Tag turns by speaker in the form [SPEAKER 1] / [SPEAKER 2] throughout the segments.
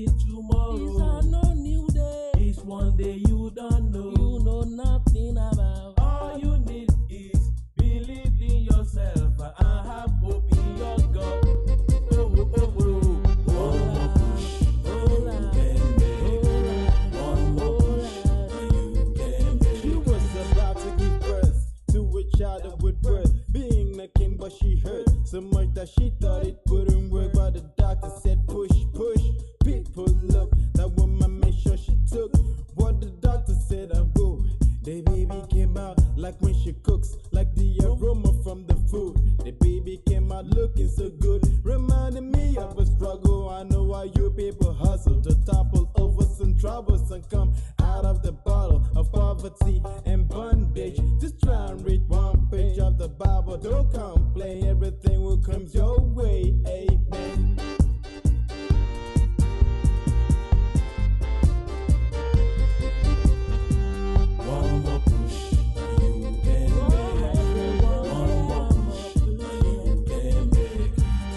[SPEAKER 1] see tomorrow.
[SPEAKER 2] It's a no new day.
[SPEAKER 1] It's one day you don't know.
[SPEAKER 2] You know nothing about.
[SPEAKER 1] All you need is believe in yourself and have hope in your God. Oh, oh, oh, oh. One more push, and you can make it. One more push, and you can make
[SPEAKER 3] She
[SPEAKER 1] it.
[SPEAKER 3] was about to give birth to a child with birth, being a king, but she hurt so much that she thought it wouldn't work. But the doctor said, push, push. People look, that woman made sure she took what the doctor said. And whoa, the baby came out like when she cooks, like the aroma from the food. The baby came out looking so good, reminding me of a struggle. I know why you people hustle to topple over some troubles and come out of the bottle of poverty and bondage. Just try and read one page of the Bible. Don't complain, everything will come your way. Amen.
[SPEAKER 1] One more push, and you can make it. One more push, and you can make it.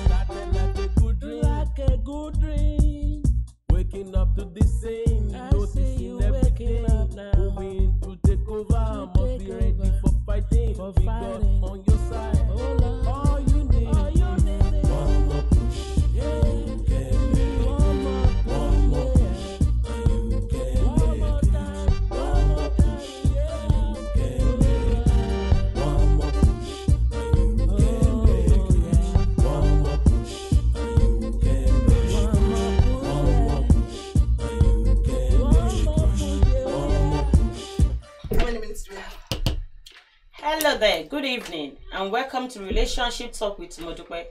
[SPEAKER 1] Starting like a good dream,
[SPEAKER 2] Like a good dream.
[SPEAKER 1] waking up to the same,
[SPEAKER 2] I see you
[SPEAKER 1] noticing
[SPEAKER 2] waking
[SPEAKER 1] everything,
[SPEAKER 2] up now.
[SPEAKER 1] moving to take over. Must be
[SPEAKER 2] take
[SPEAKER 1] ready
[SPEAKER 2] over.
[SPEAKER 1] for fighting.
[SPEAKER 2] For
[SPEAKER 1] Big God
[SPEAKER 2] fighting.
[SPEAKER 1] on your side.
[SPEAKER 2] Oh, Lord.
[SPEAKER 1] All you need
[SPEAKER 2] All you need
[SPEAKER 1] is
[SPEAKER 2] is
[SPEAKER 1] one more push, and you can make it.
[SPEAKER 2] one more
[SPEAKER 1] One more
[SPEAKER 2] push,
[SPEAKER 1] push, and you can
[SPEAKER 2] one more
[SPEAKER 1] make it.
[SPEAKER 2] time, one more time, yeah.
[SPEAKER 1] Can make it. One more push, and you can make it. One more push, and you can make it.
[SPEAKER 2] One more
[SPEAKER 1] One more push, and you can make it. One more push.
[SPEAKER 4] How many minutes do we have?
[SPEAKER 5] Hello there, good evening, and welcome to Relationship Talk with Modupe.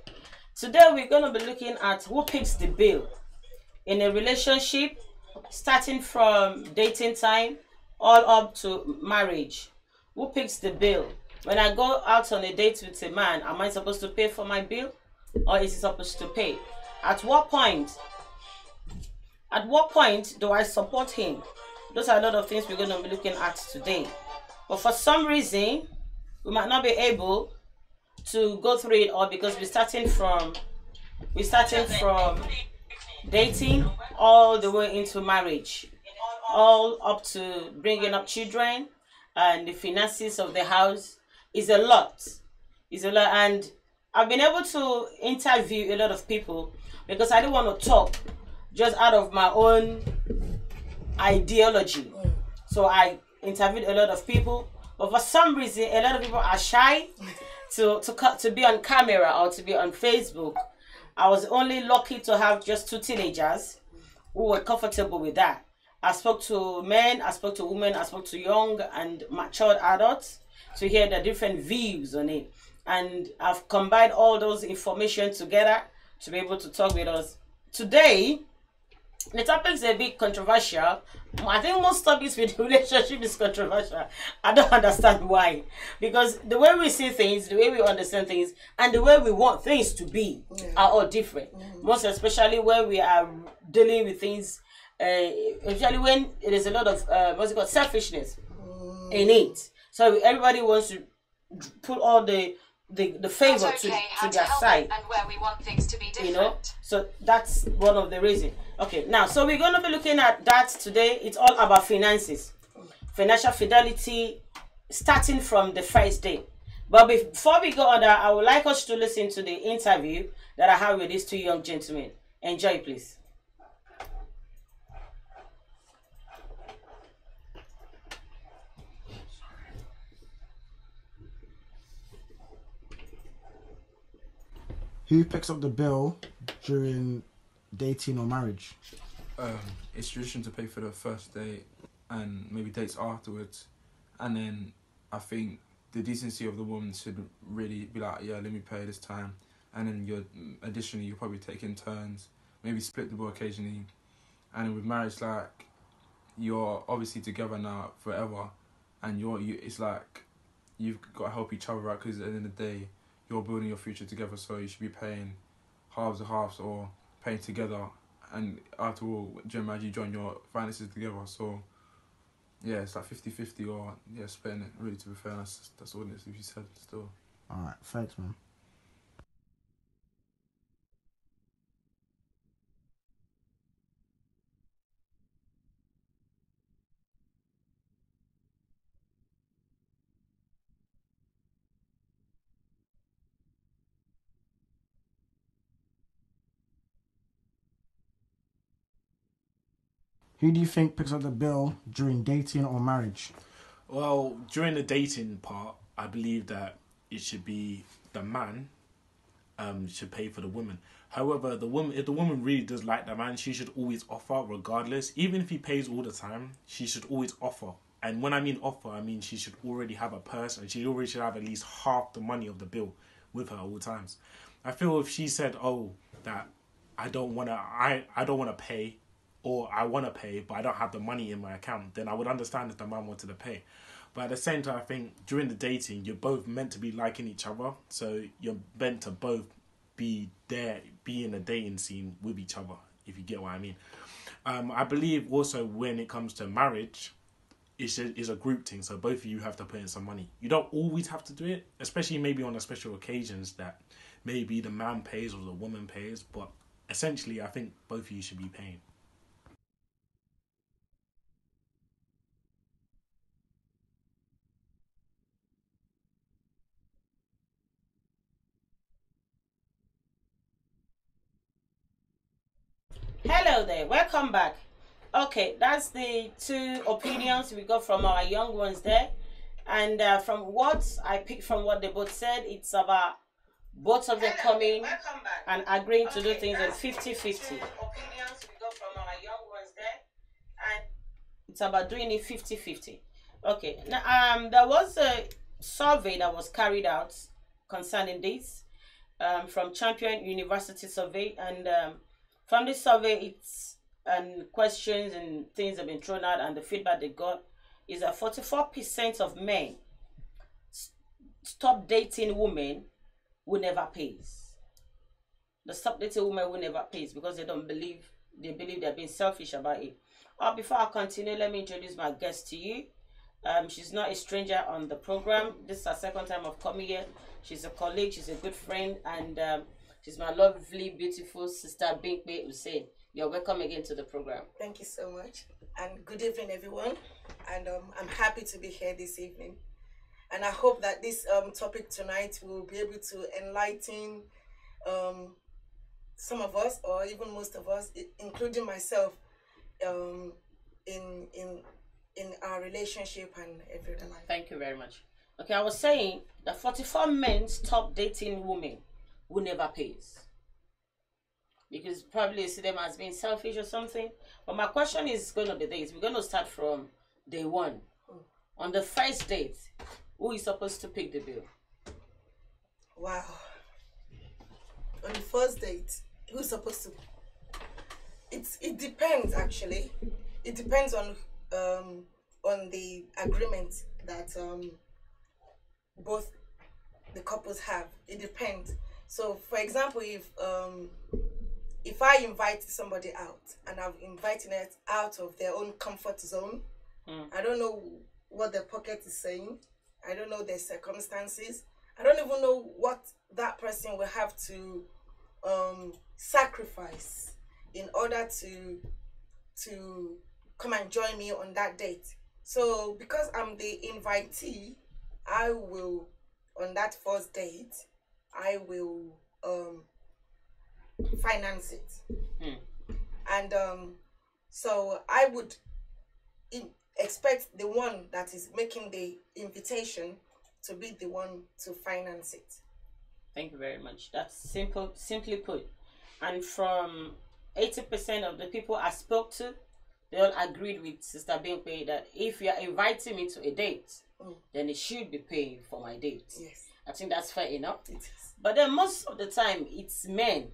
[SPEAKER 5] Today we're going to be looking at who picks the bill in a relationship, starting from dating time all up to marriage. Who picks the bill? When I go out on a date with a man, am I supposed to pay for my bill, or is he supposed to pay? At what point do I support him? Those are a lot of things we're going to be looking at today. But for some reason, we might not be able to go through it all because we're starting from dating all the way into marriage, all up to bringing up children and the finances of the house. Is a lot. And I've been able to interview a lot of people because I didn't want to talk just out of my own ideology. So I interviewed a lot of people, but for some reason a lot of people are shy to be on camera or to be on Facebook. I was only lucky to have just 2 teenagers who were comfortable with that. I spoke to men, I spoke to women, I spoke to young and matured adults to hear the different views on it. And I've combined all those information together to be able to talk with us. Today, the topic is a bit controversial. I think most topics with relationship is controversial. I don't understand why. Because the way we see things, the way we understand things, and the way we want things to be are all different. Most especially when we are dealing with things, especially when it is a lot of selfishness in it. So everybody wants to put all the favor to their side,
[SPEAKER 6] and where we want things to be different.
[SPEAKER 5] you know. So that's one of the reasons. Okay, now so we're going to be looking at that today. It's all about finances, financial fidelity, starting from the first day. But before we go on that, I would like us to listen to the interview that I have with these 2 young gentlemen. Enjoy, please.
[SPEAKER 7] Who picks up the bill during dating or marriage?
[SPEAKER 8] It's tradition to pay for the first date and maybe dates afterwards, and then I think the decency of the woman should really be like, yeah, let me pay this time, and then additionally you're probably taking turns, maybe split the bill occasionally, and then with marriage, like, you're obviously together now forever, and it's like you've got to help each other out, because at the end of the day you're building your future together, so you should be paying halves and halves or paying together. And after all, during marriage you join your finances together, so yeah, it's like 50-50 or yeah, splitting it, really, to be fair. That's all it is, if you said still.
[SPEAKER 7] Alright, thanks, man. Who do you think picks up the bill during dating or marriage?
[SPEAKER 4] Well, during the dating part, I believe that it should be the man should pay for the woman. However, the woman, if the woman really does like the man, she should always offer regardless. Even if he pays all the time, she should always offer. And when I mean offer, I mean she should already have a purse and she already should have at least half the money of the bill with her at all times. I feel if she said, "Oh, that I don't wanna pay," or "I wanna pay, but I don't have the money in my account," then I would understand if the man wanted to pay. But at the same time, I think during the dating, you're both meant to be liking each other, so you're meant to both be in a dating scene with each other, if you get what I mean. I believe also when it comes to marriage, it's a group thing, so both of you have to put in some money. You don't always have to do it, especially maybe on the special occasions that maybe the man pays or the woman pays, but essentially I think both of you should be paying.
[SPEAKER 5] Hello there, welcome back. Okay, that's the two opinions we got from our young ones there. And from what I picked from what they both said, it's about both of them coming and agreeing to do things in 50-50. And it's about doing it 50-50. Okay, now there was a survey that was carried out concerning this from Champion University Survey, and from this survey, it's questions and things have been thrown out, and the feedback they got is that 44% of men stop dating women who never pays. The stop dating women who never pays because they believe they're being selfish about it. Before I continue, let me introduce my guest to you. She's not a stranger on the program. This is her second time of coming here. She's a colleague, she's a good friend, and she's my lovely, beautiful sister, Binkwe Hussein. You're welcome again to the program.
[SPEAKER 6] Thank you so much. And good evening, everyone. And I'm happy to be here this evening. And I hope that this topic tonight will be able to enlighten some of us, or even most of us, including myself, in our relationship and everyday life.
[SPEAKER 5] Thank you very much. Okay, I was saying that 44 men stop dating women who never pays. Because probably you see them as being selfish or something. But my question is going to be this. We're going to start from day one. On the first date, who is supposed to pick the bill?
[SPEAKER 6] Wow. On the first date, who's supposed to? It depends, actually. It depends on the agreement that both the couples have. It depends. So, for example, if I invite somebody out and I've invited it out of their own comfort zone, I don't know what their pocket is saying. I don't know their circumstances. I don't even know what that person will have to sacrifice in order to come and join me on that date. So because I'm the invitee, I will, on that first date, I will finance it. And so I would expect the one that is making the invitation to be the one to finance it.
[SPEAKER 5] Thank you very much. That's simply put. And from 80% of the people I spoke to, they all agreed with Sister Binkwe that if you're inviting me to a date, then it should be paying for my date.
[SPEAKER 6] Yes.
[SPEAKER 5] I think that's fair enough.
[SPEAKER 6] It is.
[SPEAKER 5] But then most of the time, it's men.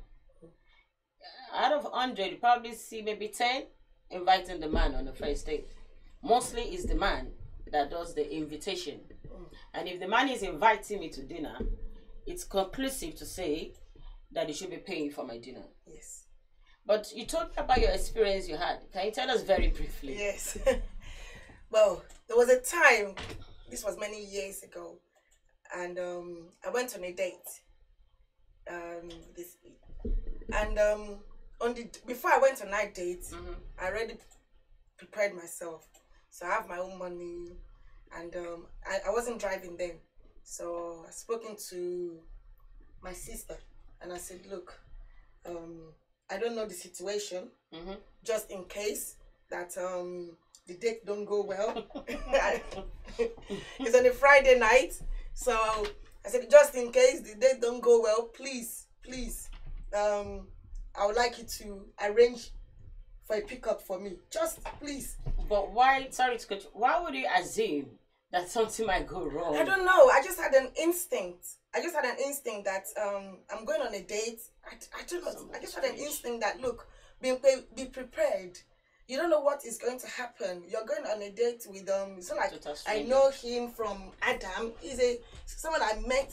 [SPEAKER 5] Out of 100, you probably see maybe 10 inviting the man on the first date. Mostly it's the man that does the invitation. And if the man is inviting me to dinner, it's conclusive to say that he should be paying for my dinner.
[SPEAKER 6] Yes.
[SPEAKER 5] But you told me about your experience you had. Can you tell us very briefly?
[SPEAKER 6] Yes. Well, there was a time, this was many years ago, and I went on a date. Before I went on that date, I already prepared myself. So I have my own money, and I wasn't driving then. So I spoken to my sister, and I said, look, I don't know the situation, just in case that the date don't go well. It's on a Friday night, so I said, just in case the date don't go well, please, I would like you to arrange for a pickup for me. Just please.
[SPEAKER 5] But why? Sorry to cut you. Why would you assume that something might go wrong?
[SPEAKER 6] I don't know. I just had an instinct. That I'm going on a date. I don't know. I just had an instinct that, look, be prepared. You don't know what is going to happen. You're going on a date with it's not like I know him from Adam. He's someone I met.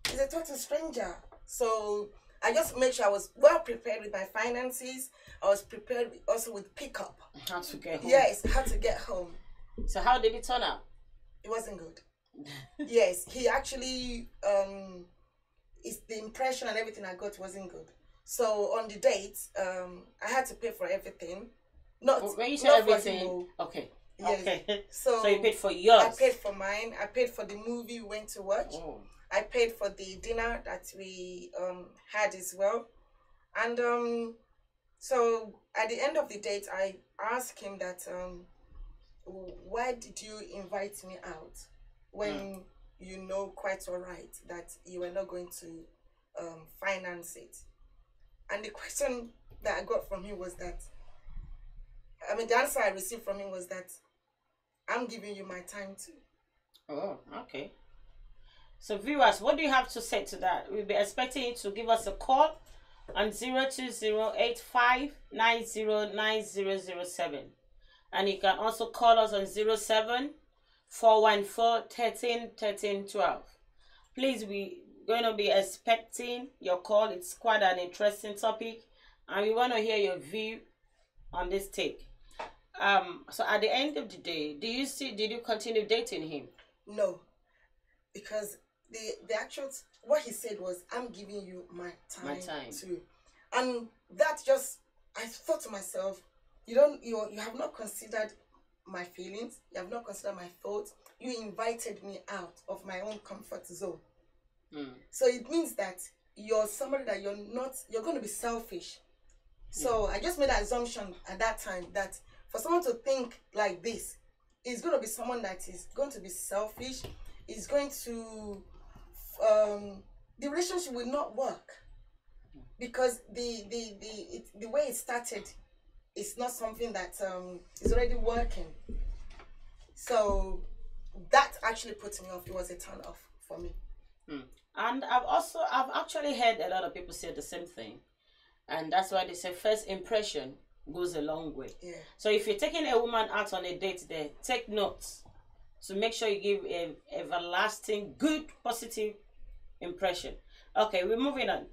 [SPEAKER 6] He's a total stranger. So I just made sure I was well prepared with my finances. I was prepared also with pickup.
[SPEAKER 5] How to get home?
[SPEAKER 6] Yes, how to get home.
[SPEAKER 5] So how did it turn out?
[SPEAKER 6] It wasn't good. Yes, he actually it's the impression and everything I got wasn't good. So on the date, I had to pay for everything.
[SPEAKER 5] When you say everything, okay.
[SPEAKER 6] Yes.
[SPEAKER 5] Okay.
[SPEAKER 6] So
[SPEAKER 5] you paid for yours.
[SPEAKER 6] I paid for mine. I paid for the movie we went to watch.
[SPEAKER 5] Oh.
[SPEAKER 6] I paid for the dinner that we had as well. And so at the end of the date, I asked him that why did you invite me out when you know quite all right that you were not going to finance it? And the question that I got from him was that, the answer I received from him was that I'm giving you my time too.
[SPEAKER 5] Oh, okay. So viewers, what do you have to say to that? We'll be expecting you to give us a call on 02085909007. And you can also call us on 07414131312. Please, we're going to be expecting your call. It's quite an interesting topic, and we want to hear your view on this take. So at the end of the day, did you continue dating him?
[SPEAKER 6] No, because the actual what he said was, I'm giving you my time too. And that just, I thought to myself, you have not considered my feelings, you have not considered my thoughts. You invited me out of my own comfort zone. So it means that you're somebody that you're going to be selfish. So I just made an assumption at that time that for someone to think like this, is going to be someone that is going to be selfish, is going to the relationship will not work, because the way it started is not something that is already working. So that actually put me off. It was a turn off for me.
[SPEAKER 5] And I've actually heard a lot of people say the same thing, and that's why they say first impression goes a long way.
[SPEAKER 6] Yeah.
[SPEAKER 5] So if you're taking a woman out on a date there, take notes to make sure you give a everlasting, good, positive impression. Okay, we're moving on.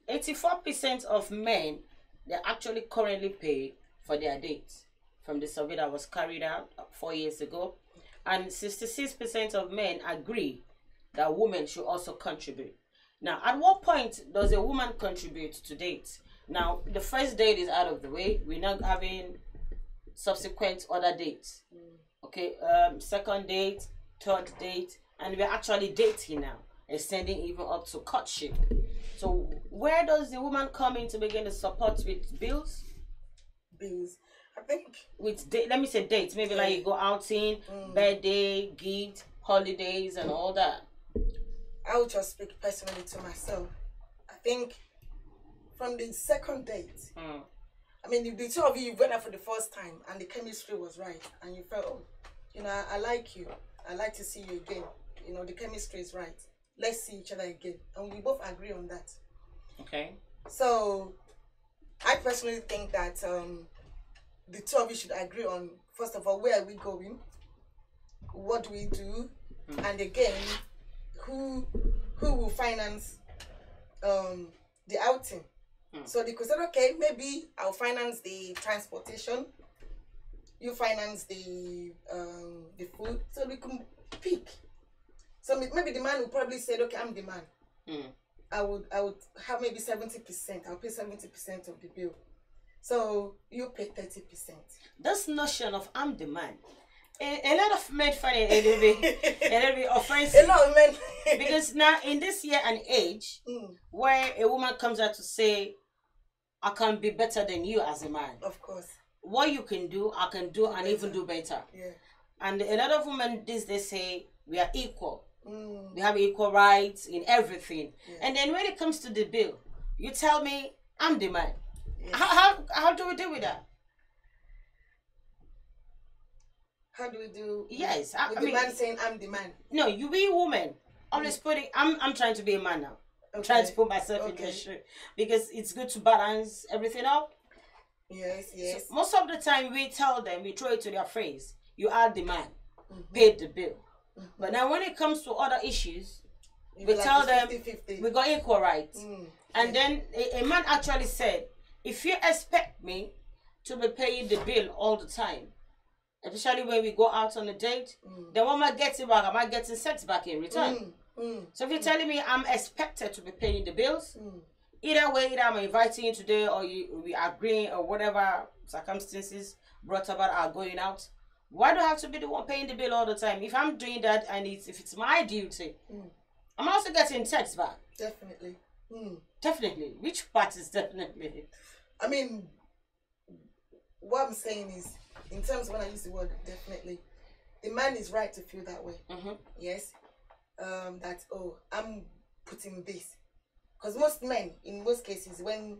[SPEAKER 5] 84% of men, they actually currently pay for their dates, from the survey that was carried out 4 years ago. And 66% of men agree that women should also contribute. Now, at what point does a woman contribute to dates? Now, the first date is out of the way. We're not having subsequent other dates. Okay, second date, third date, and we're actually dating now, extending even up to courtship. So where does the woman come in to begin to support with bills?
[SPEAKER 6] I think
[SPEAKER 5] with let me say dates, maybe like you go outing, birthday, gift, holidays, and all that.
[SPEAKER 6] I will just speak personally to myself. I think from the second date, if the two of you went out for the first time and the chemistry was right, and you felt, oh, I like you, I like to see you again, the chemistry is right, let's see each other again, and we both agree on that.
[SPEAKER 5] Okay.
[SPEAKER 6] So I personally think that the two of you should agree on, first of all, where are we going, what do we do, and again, who will finance the outing. So they could say, okay, maybe I'll finance the transportation, you finance the food, so we can pick. So maybe the man will probably say, okay, I'm the man. I would have maybe 70%. I'll pay 70% of the bill. So you pay 30%.
[SPEAKER 5] This notion of I'm the man, a lot of men find it a little bit offensive.
[SPEAKER 6] A lot of men.
[SPEAKER 5] Because now in this year and age, where a woman comes out to say, I can be better than you as a man.
[SPEAKER 6] Of course.
[SPEAKER 5] what you can do, I can do, and even do better.
[SPEAKER 6] Yeah.
[SPEAKER 5] And a lot of women these days say we are equal.
[SPEAKER 6] Mm.
[SPEAKER 5] We have equal rights in everything.
[SPEAKER 6] Yeah.
[SPEAKER 5] And then when it comes to the bill, you tell me I'm the man.
[SPEAKER 6] Yes.
[SPEAKER 5] How do we deal with that?
[SPEAKER 6] How do we do?
[SPEAKER 5] Yes,
[SPEAKER 6] With the man saying I'm the man.
[SPEAKER 5] No, you be a woman. Always putting. I'm trying to be a man now. I'm trying to put myself in their shoe because it's good to balance everything up.
[SPEAKER 6] Yes, yes.
[SPEAKER 5] So most of the time we tell them, we throw it to their face. You are the man, paid the bill. But now when it comes to other issues, we tell them
[SPEAKER 6] 50-50.
[SPEAKER 5] we got equal rights. And
[SPEAKER 6] Yeah.
[SPEAKER 5] then a man actually said, if you expect me to be paying the bill all the time, especially when we go out on a date, then what am I getting back? Am I getting sex back in return? So if you're telling me I'm expected to be paying the bills, either way, either I'm inviting you today or we agreeing or whatever circumstances brought about our going out, why do I have to be the one paying the bill all the time? If I'm doing that and if it's my duty, I'm also getting sex back.
[SPEAKER 6] Definitely.
[SPEAKER 5] Definitely. Which part is definitely?
[SPEAKER 6] I mean, what I'm saying is, in terms of when I use the word definitely, the man is right to feel that way. Yes. That, oh, I'm putting this. Because most men, in most cases, when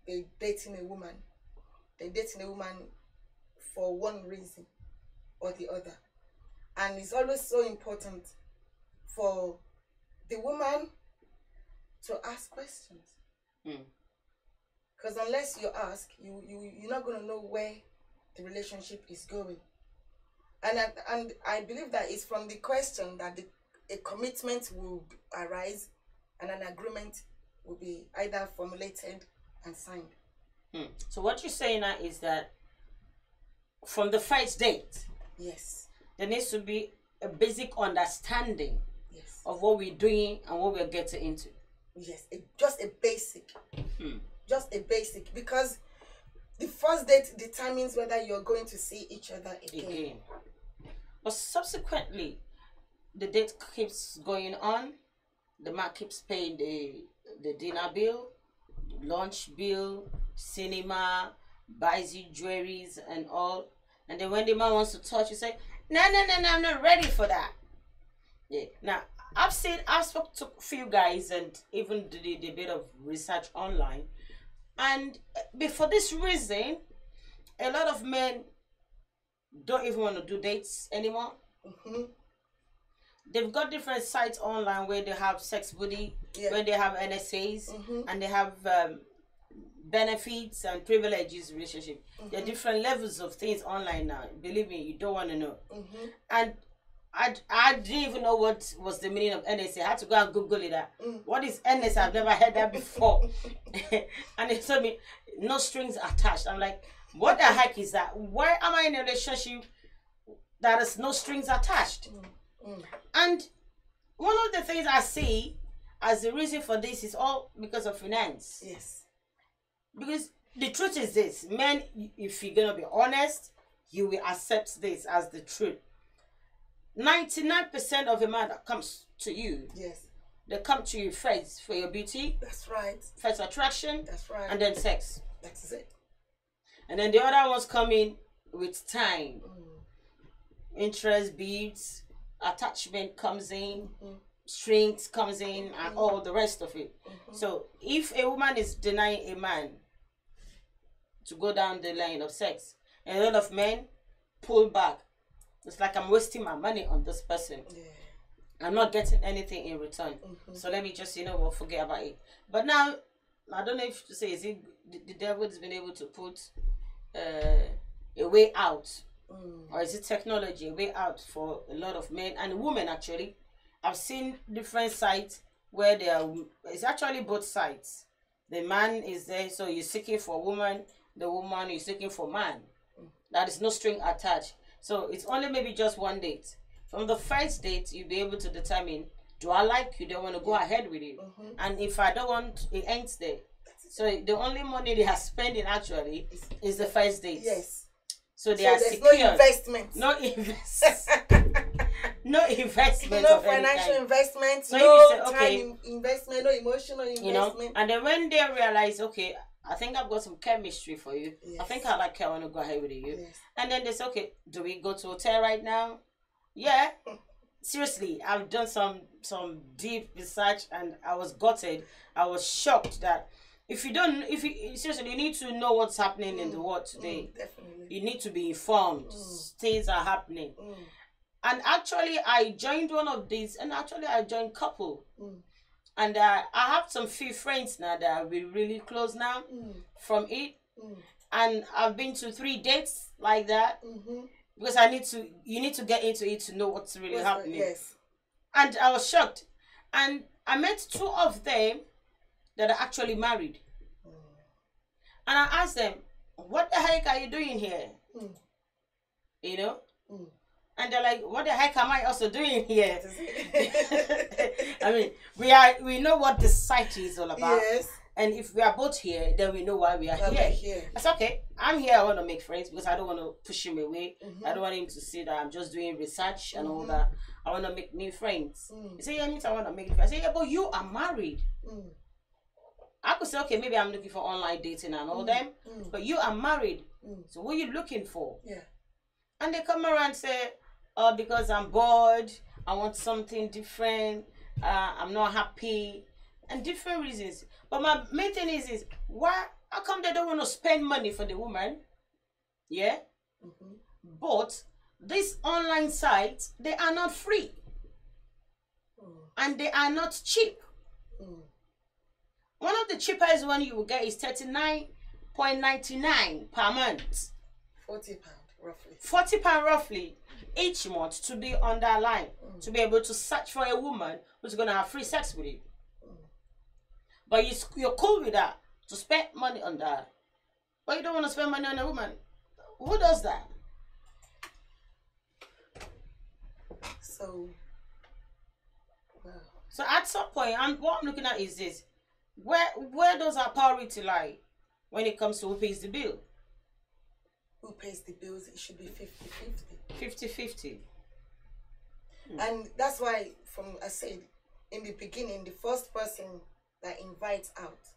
[SPEAKER 6] they're dating a woman for one reason or the other. And it's always so important for the woman to ask questions. Because unless you ask, you're not going to know where the relationship is going. And I believe that it's from the question that a commitment will arise and an agreement will be either formulated and signed.
[SPEAKER 5] So what you're saying now is that from the first date,
[SPEAKER 6] Yes.
[SPEAKER 5] there needs to be a basic understanding
[SPEAKER 6] Yes.
[SPEAKER 5] of what we're doing and what we're getting into.
[SPEAKER 6] Yes. Just a basic. Just a basic. Because the first date determines whether you're going to see each other again.
[SPEAKER 5] But subsequently, the date keeps going on. The man keeps paying the dinner bill, lunch bill, cinema, buys you jewelries and all. And then when the man wants to touch, you say, no, I'm not ready for that. Yeah. Now, I've spoken to a few guys and even did a bit of research online. And for this reason, a lot of men don't even want to do dates anymore. They've got different sites online where they have sex buddy, where they have NSAs, and they have benefits and privileges relationship. There are different levels of things online now. Believe me, you don't want to know. And I didn't even know what was the meaning of NSA. I had to go and Google it. What is NSA? I've never heard that before. And it told me no strings attached. I'm like, what the heck is that? Why am I in a relationship that is no strings attached? And one of the things I see as the reason for this is all because of finance.
[SPEAKER 6] Yes.
[SPEAKER 5] Because the truth is this, men, if you're going to be honest, you will accept this as the truth. 99% of a man that comes to you,
[SPEAKER 6] Yes.
[SPEAKER 5] they come to you first for your beauty,
[SPEAKER 6] That's right.
[SPEAKER 5] first attraction,
[SPEAKER 6] That's right.
[SPEAKER 5] and then sex.
[SPEAKER 6] That's it.
[SPEAKER 5] And then the other ones come in with time. Interest beads, attachment comes in, strings comes in, and all the rest of it. So if a woman is denying a man to go down the line of sex, and a lot of men pull back. It's like I'm wasting my money on this person. I'm not getting anything in return. So let me just, forget about it. But now, I don't know if to say, is it the devil has been able to put a way out? Or is it technology, a way out for a lot of men and women actually? I've seen different sites where it's actually both sides. The man is there, so you're seeking for a woman, the woman is seeking for man. That is no string attached. So it's only maybe just one date. From the first date, you'll be able to determine, do I like you? Do I want to go ahead with it? And if I don't want, it ends there. So the only money they are spending actually is the first date.
[SPEAKER 6] Yes.
[SPEAKER 5] So they are
[SPEAKER 6] there's
[SPEAKER 5] secure.
[SPEAKER 6] no investment.
[SPEAKER 5] No no investment.
[SPEAKER 6] No
[SPEAKER 5] of any
[SPEAKER 6] financial
[SPEAKER 5] kind.
[SPEAKER 6] investment.
[SPEAKER 5] So
[SPEAKER 6] no
[SPEAKER 5] if you say, okay,
[SPEAKER 6] time investment. No emotional investment.
[SPEAKER 5] And then when they realize, okay, I think I've got some chemistry for you. I
[SPEAKER 6] Yes.
[SPEAKER 5] think I like her. I want to go ahead with you.
[SPEAKER 6] Yes.
[SPEAKER 5] And then they say, okay, do we go to hotel right now? Yeah. Seriously, I've done some deep research and I was gutted. I was shocked that if you seriously, you need to know what's happening in the world today.
[SPEAKER 6] Definitely.
[SPEAKER 5] You need to be informed. Things are happening. And actually, I joined one of these, and actually, I joined couple. And I have some few friends now that we're really close now from it. And I've been to 3 dates like that because you need to get into it to know what's really happening.
[SPEAKER 6] Yes.
[SPEAKER 5] And I was shocked. And I met 2 of them that are actually married. And I asked them, what the heck are you doing here? You know? And they're like, what the heck am I also doing here? I mean, we know what the society is all about.
[SPEAKER 6] Yes.
[SPEAKER 5] And if we are both here, then we know why we are
[SPEAKER 6] Why
[SPEAKER 5] here.
[SPEAKER 6] we're here.
[SPEAKER 5] That's okay. I'm here. I want to make friends because I don't want to push him away. I don't want him to see that I'm just doing research and all that. I want to make new friends. He said, yeah, me too, I want to make new friends. I said, yeah, but you are married. I could say, okay, maybe I'm looking for online dating and all them, but you are married. So what are you looking for?
[SPEAKER 6] Yeah.
[SPEAKER 5] And they come around and say, oh, because I'm bored, I want something different, I'm not happy, and different reasons. But my main thing is why? How come they don't want to spend money for the woman? Yeah? But these online sites, they are not free. And they are not cheap. One of the cheapest one you will get is £39.99 per month.
[SPEAKER 6] £40 roughly.
[SPEAKER 5] £40 roughly each month to be on that line, to be able to search for a woman who's going to have free sex with you. But you're cool with that, to spend money on that. But you don't want to spend money on a woman. Who does that?
[SPEAKER 6] So, wow.
[SPEAKER 5] So at some point, what I'm looking at is this. Where does our priority lie when it comes to who pays the bill?
[SPEAKER 6] Who pays the bills? It should be 50-50.
[SPEAKER 5] 50-50.
[SPEAKER 6] And that's why, I said in the beginning, the first person that invites out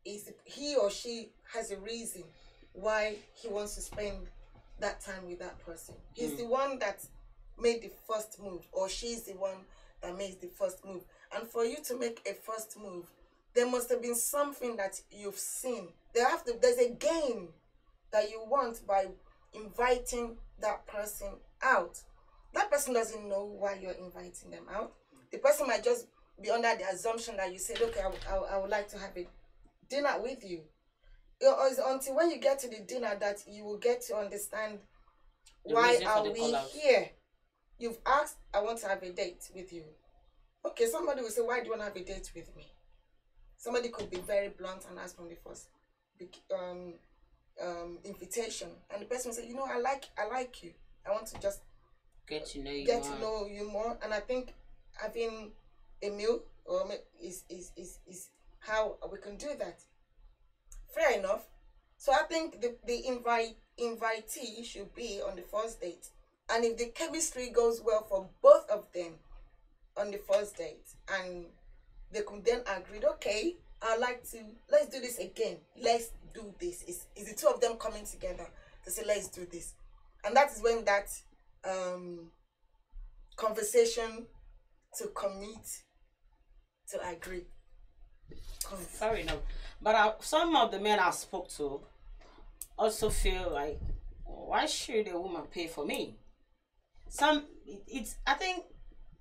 [SPEAKER 6] is he or she has a reason why he wants to spend that time with that person. He's the one that made the first move, or she's the one that makes the first move. And for you to make a first move, there must have been something that you've seen. There's a gain that you want by inviting that person out. That person doesn't know why you're inviting them out. The person might just be under the assumption that you said, okay, I would like to have a dinner with you. It's until when you get to the dinner that you will get to understand why are we here. You've asked, I want to have a date with you. Okay, somebody will say, why do you want to have a date with me? Somebody could be very blunt and ask from the first invitation, and the person will say, you know, I like you. I want to just
[SPEAKER 5] get to know you
[SPEAKER 6] more. And I think having a meal is how we can do that. Fair enough. So I think the invitee should be on the first date, and if the chemistry goes well for both of them on the first date, and they could then agree, okay, let's do this again. Let's do this. Is the 2 of them coming together to say, let's do this. And that is when that conversation to commit, to agree comes.
[SPEAKER 5] Fair enough. But some of the men I spoke to also feel like, why should a woman pay for me? I think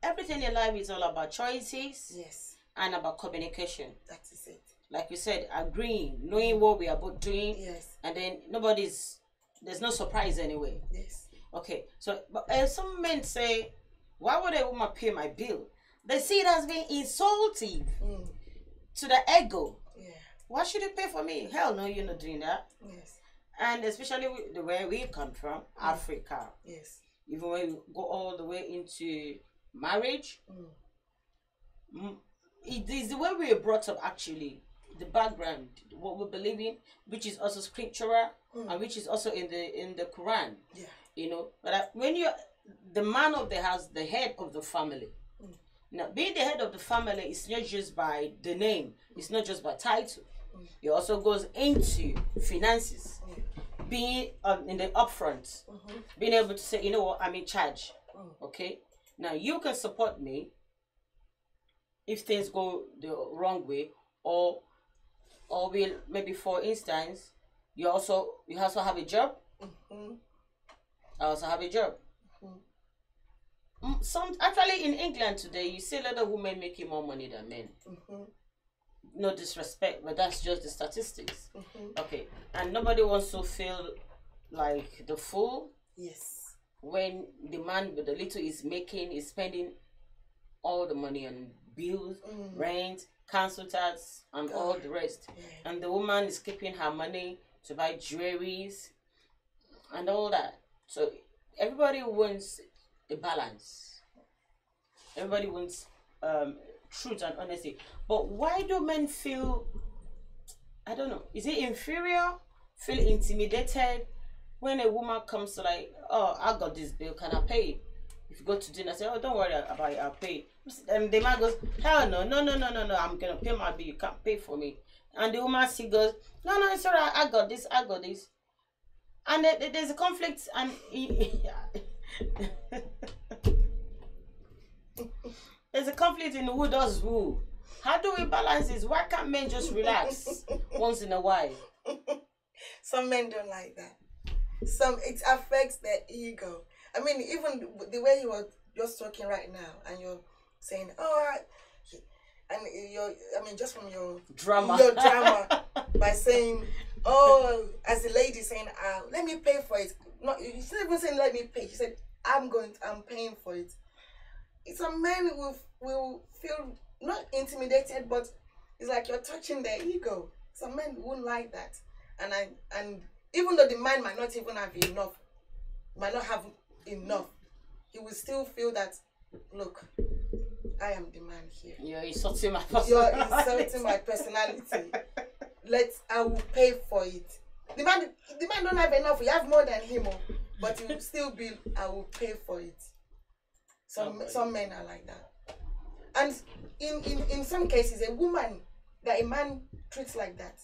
[SPEAKER 5] everything in life is all about choices.
[SPEAKER 6] Yes.
[SPEAKER 5] And about communication.
[SPEAKER 6] That is it.
[SPEAKER 5] Like you said, agreeing, knowing what we are both doing.
[SPEAKER 6] Yes.
[SPEAKER 5] And then there's no surprise anyway.
[SPEAKER 6] Yes.
[SPEAKER 5] Okay. So, but some men say, why would a woman pay my bill? They see it as being insulting to the ego.
[SPEAKER 6] Yeah.
[SPEAKER 5] Why should you pay for me? Hell no, you're not doing that.
[SPEAKER 6] Yes.
[SPEAKER 5] And especially the way we come from, Africa.
[SPEAKER 6] Yes.
[SPEAKER 5] Even when we go all the way into marriage, it is the way we are brought up, actually, the background, what we believe in, which is also scriptural and which is also in the Quran.
[SPEAKER 6] Yeah.
[SPEAKER 5] You know, but when you're the man of the house, the head of the family. Now, being the head of the family is not just by the name, it's not just by title. It also goes into finances, being in the upfront, being able to say, you know what, I'm in charge. Okay, now you can support me if things go the wrong way, or will maybe, for instance, you also have a job. I also have a job. Some actually in England today, you see a lot of women making more money than men. No disrespect, but that's just the statistics. Okay, and nobody wants to feel like the fool.
[SPEAKER 6] Yes.
[SPEAKER 5] When the man with the little is making is spending all the money on bills, rent, council tax, and all the rest, and the woman is keeping her money to buy jewelries and all that. So everybody wants a balance. Everybody wants truth and honesty. But why do men feel, I don't know, is it inferior, feel intimidated when a woman comes to like, oh, I got this bill, can I pay it? If you go to dinner, say, oh, don't worry about it, I'll pay. And the man goes, hell no, I'm gonna pay my bill, you can't pay for me. And the woman still goes, no, it's alright, I got this. And there's a conflict, and there's a conflict in who does who. How do we balance this? Why can't men just relax once in a while?
[SPEAKER 6] Some men don't like that. It affects their ego. I mean, even the way you were just talking right now, and you're saying, oh, and just from your drama by saying, oh, as a lady saying, let me pay for it. No, she's not even saying let me pay. She said, I'm paying for it. Some men will feel not intimidated, but it's like you're touching their ego. Some men wouldn't like that, and even though the man might not even have enough, he will still feel that, look, I am the man here.
[SPEAKER 5] You're insulting my personality.
[SPEAKER 6] You're insulting my personality. I will pay for it. The man don't have enough. You have more than him, but he will still be, I will pay for it. Some men are like that. And in some cases, a woman that a man treats like that,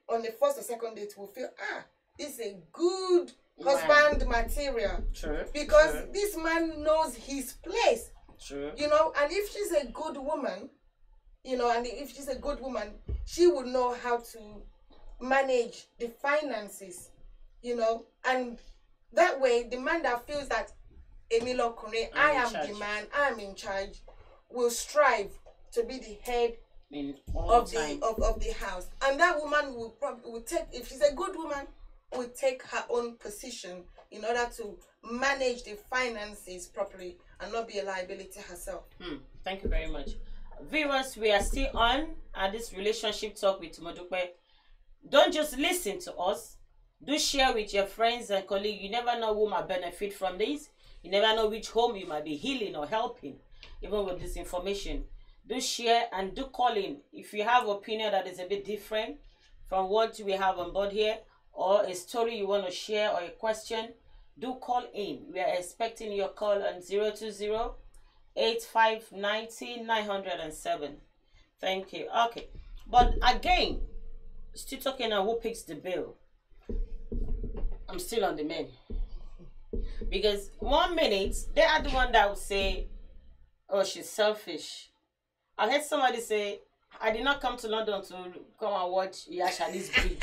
[SPEAKER 6] on the first or second date will feel, this is a good husband material.
[SPEAKER 5] True.
[SPEAKER 6] Because this man knows his place.
[SPEAKER 5] True.
[SPEAKER 6] You know, and if she's a good woman, she would know how to manage the finances, and that way the man that feels that Emilio Kune, I am the man, I'm in charge, will strive to be the head of the house. And that woman will take, if she's a good woman, will take her own position in order to manage the finances properly and not be a liability herself.
[SPEAKER 5] Thank you very much. Viewers, we are still on at this relationship talk with Modupe. Don't just listen to us. Do share with your friends and colleagues. You never know who might benefit from this. You never know which home you might be healing or helping, even with this information. Do share and do call in. If you have opinion that is a bit different from what we have on board here, or a story you want to share, or a question, do call in. We are expecting your call on 020-8590-907. Thank you. Okay. But again, still talking on who picks the bill. I'm still on the men. Because 1 minute, they are the one that will say, oh, she's selfish. I heard somebody say, I did not come to London to come and watch Yashali's bridge.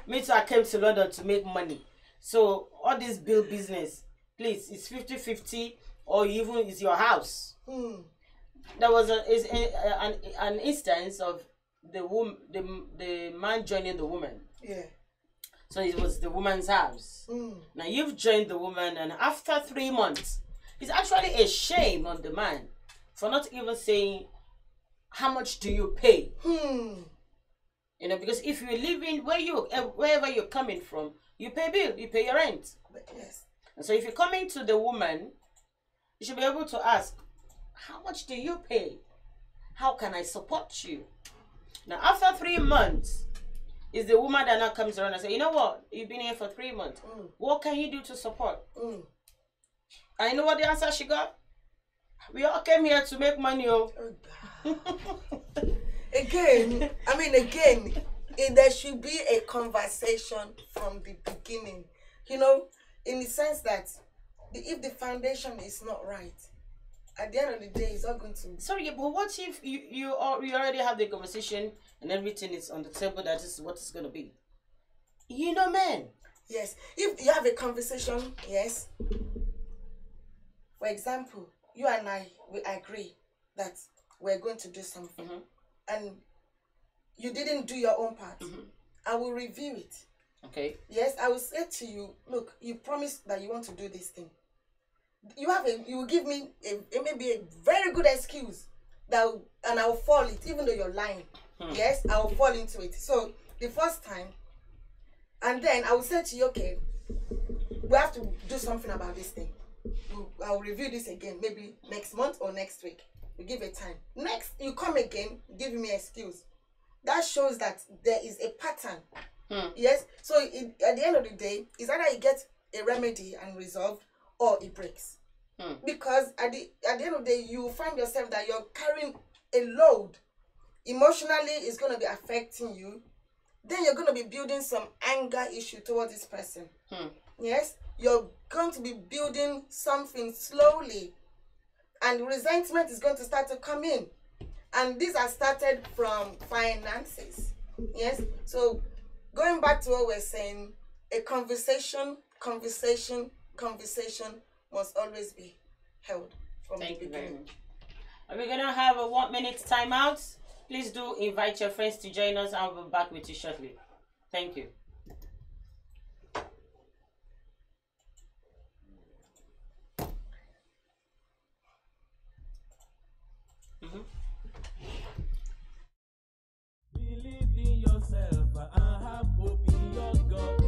[SPEAKER 5] Me too, I came to London to make money. So all this bill business, please, it's 50-50, or even it's your house. There was an instance of the man joining the woman.
[SPEAKER 6] Yeah.
[SPEAKER 5] So it was the woman's house. Now you've joined the woman, and after 3 months, it's actually a shame on the man for not even saying, how much do you pay? Because if you're living wherever you're coming from, you pay bill, you pay your rent.
[SPEAKER 6] Yes.
[SPEAKER 5] And so if you're coming to the woman, you should be able to ask, how much do you pay? How can I support you? Now after 3 months, is the woman that now comes around and says, you know what, you've been here for 3 months. What can you do to support? And you know what the answer she got? We all came here to make money.
[SPEAKER 6] Again, there should be a conversation from the beginning, you know, in the sense that if the foundation is not right, at the end of the day, it's not going to.
[SPEAKER 5] Sorry, but what if you already have the conversation and everything is on the table, that is what it's going to be? You know, man.
[SPEAKER 6] Yes, if you have a conversation, yes. For example, you and I, we agree that we're going to do something, and you didn't do your own part. I will review it.
[SPEAKER 5] Okay.
[SPEAKER 6] Yes, I will say to you, look, you promised that you want to do this thing. You will give me maybe a very good excuse and I will fall it, even though you're lying. Yes, I will fall into it. So the first time, and then I will say to you, okay, we have to do something about this thing. I'll review this again, maybe next month or next week. We give a time. Next, you come again, give me an excuse. That shows that there is a pattern. Yes. So at the end of the day, it's either you get a remedy and resolved, or it breaks. Because at the end of the day, you find yourself that you're carrying a load. Emotionally, it's going to be affecting you. Then you're going to be building some anger issue towards this person. Yes. You're going to be building something slowly. And resentment is going to start to come in. And these are started from finances. Yes. So going back to what we're saying, a conversation must always be held from the beginning.
[SPEAKER 5] Are we going to have a 1 minute timeout? Please do invite your friends to join us. I'll be back with you shortly. Thank you.
[SPEAKER 1] Believe in yourself and have hope in your God.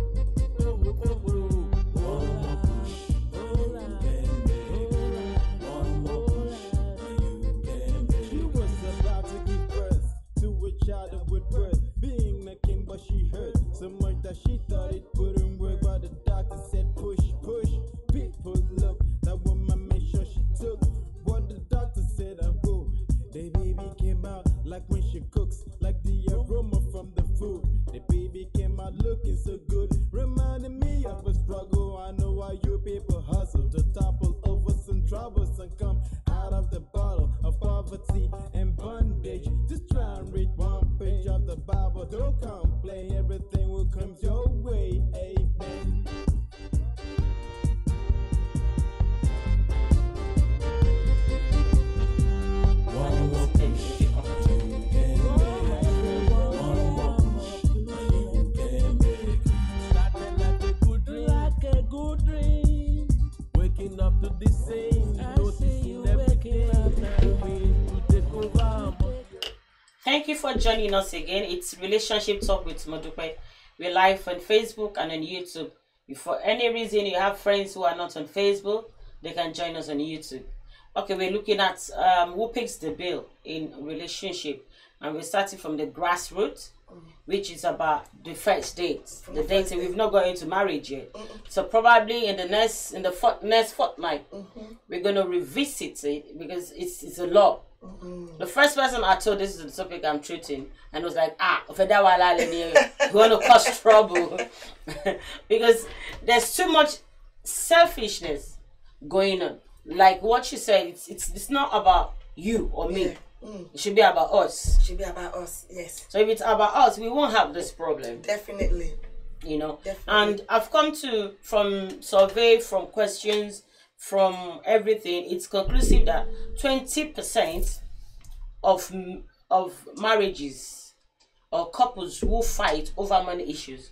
[SPEAKER 3] She was about to give birth to a child with birth, being a king, but she hurt so much that she thought it wouldn't work. But the doctor said, push, push. People look, that woman made sure she took what the doctor said. I go. The baby came out like when she cooks, like the aroma from the food. The baby came out looking so good, reminding me of a struggle. I know why you people hustle to topple over some troubles and come out of the bottle of poverty and bondage. Just try and read one page of the Bible. Don't complain, everything will come your way. Amen.
[SPEAKER 1] Like a good dream, waking up to the same, noticing everything to take over.
[SPEAKER 5] Thank you for joining us again. It's Relationship Talk with Modupe. We're live on Facebook and on YouTube. If for any reason you have friends who are not on Facebook, they can join us on YouTube. Okay, we're looking at who picks the bill in relationship, and we're starting from the grassroots, which is about the first date, the dating. We've not got into marriage yet, so probably in the next fortnight, we're gonna revisit it because it's a lot. The first person I told this is the topic I'm treating, and was like, you want to cause trouble because there's too much selfishness going on. Like what you said, it's not about you or me. It should be about us.
[SPEAKER 6] It should be about us, yes.
[SPEAKER 5] So if it's about us, we won't have this problem.
[SPEAKER 6] Definitely.
[SPEAKER 5] You know.
[SPEAKER 6] Definitely.
[SPEAKER 5] And I've come to, from survey, from questions, from everything, it's conclusive that 20% of marriages or couples who fight over money issues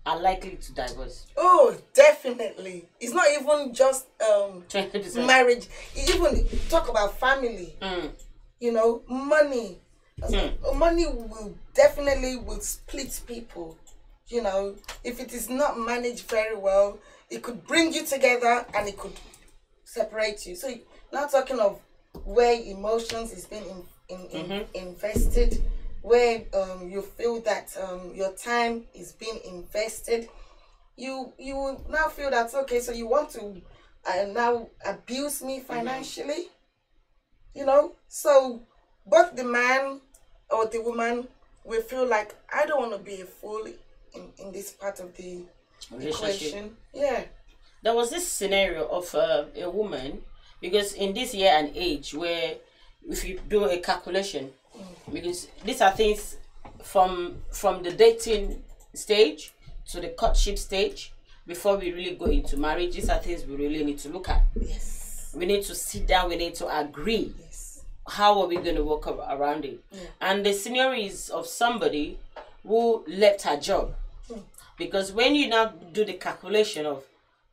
[SPEAKER 5] are likely to divorce.
[SPEAKER 6] Oh, definitely. It's not even just
[SPEAKER 5] 20%.
[SPEAKER 6] marriage. Even talk about family. You know, money. Money will definitely split people. You know, if it is not managed very well, it could bring you together and it could separate you. So now talking of where emotions is being invested, where you feel that your time is being invested, you will now feel that, okay, so you want to now abuse me financially, you know. So both the man or the woman we feel like I don't want to be a fool in this part of the
[SPEAKER 5] Relationship.
[SPEAKER 6] equation. Yeah.
[SPEAKER 5] There was this scenario of a woman, because in this year and age where if you do a calculation, because these are things from the dating stage to the courtship stage before we really go into marriage. These are things we really need to look at.
[SPEAKER 6] Yes.
[SPEAKER 5] We need to sit down, we need to agree.
[SPEAKER 6] Yes.
[SPEAKER 5] How are we going to work around it? And the scenario is of somebody who left her job. Because when you now do the calculation of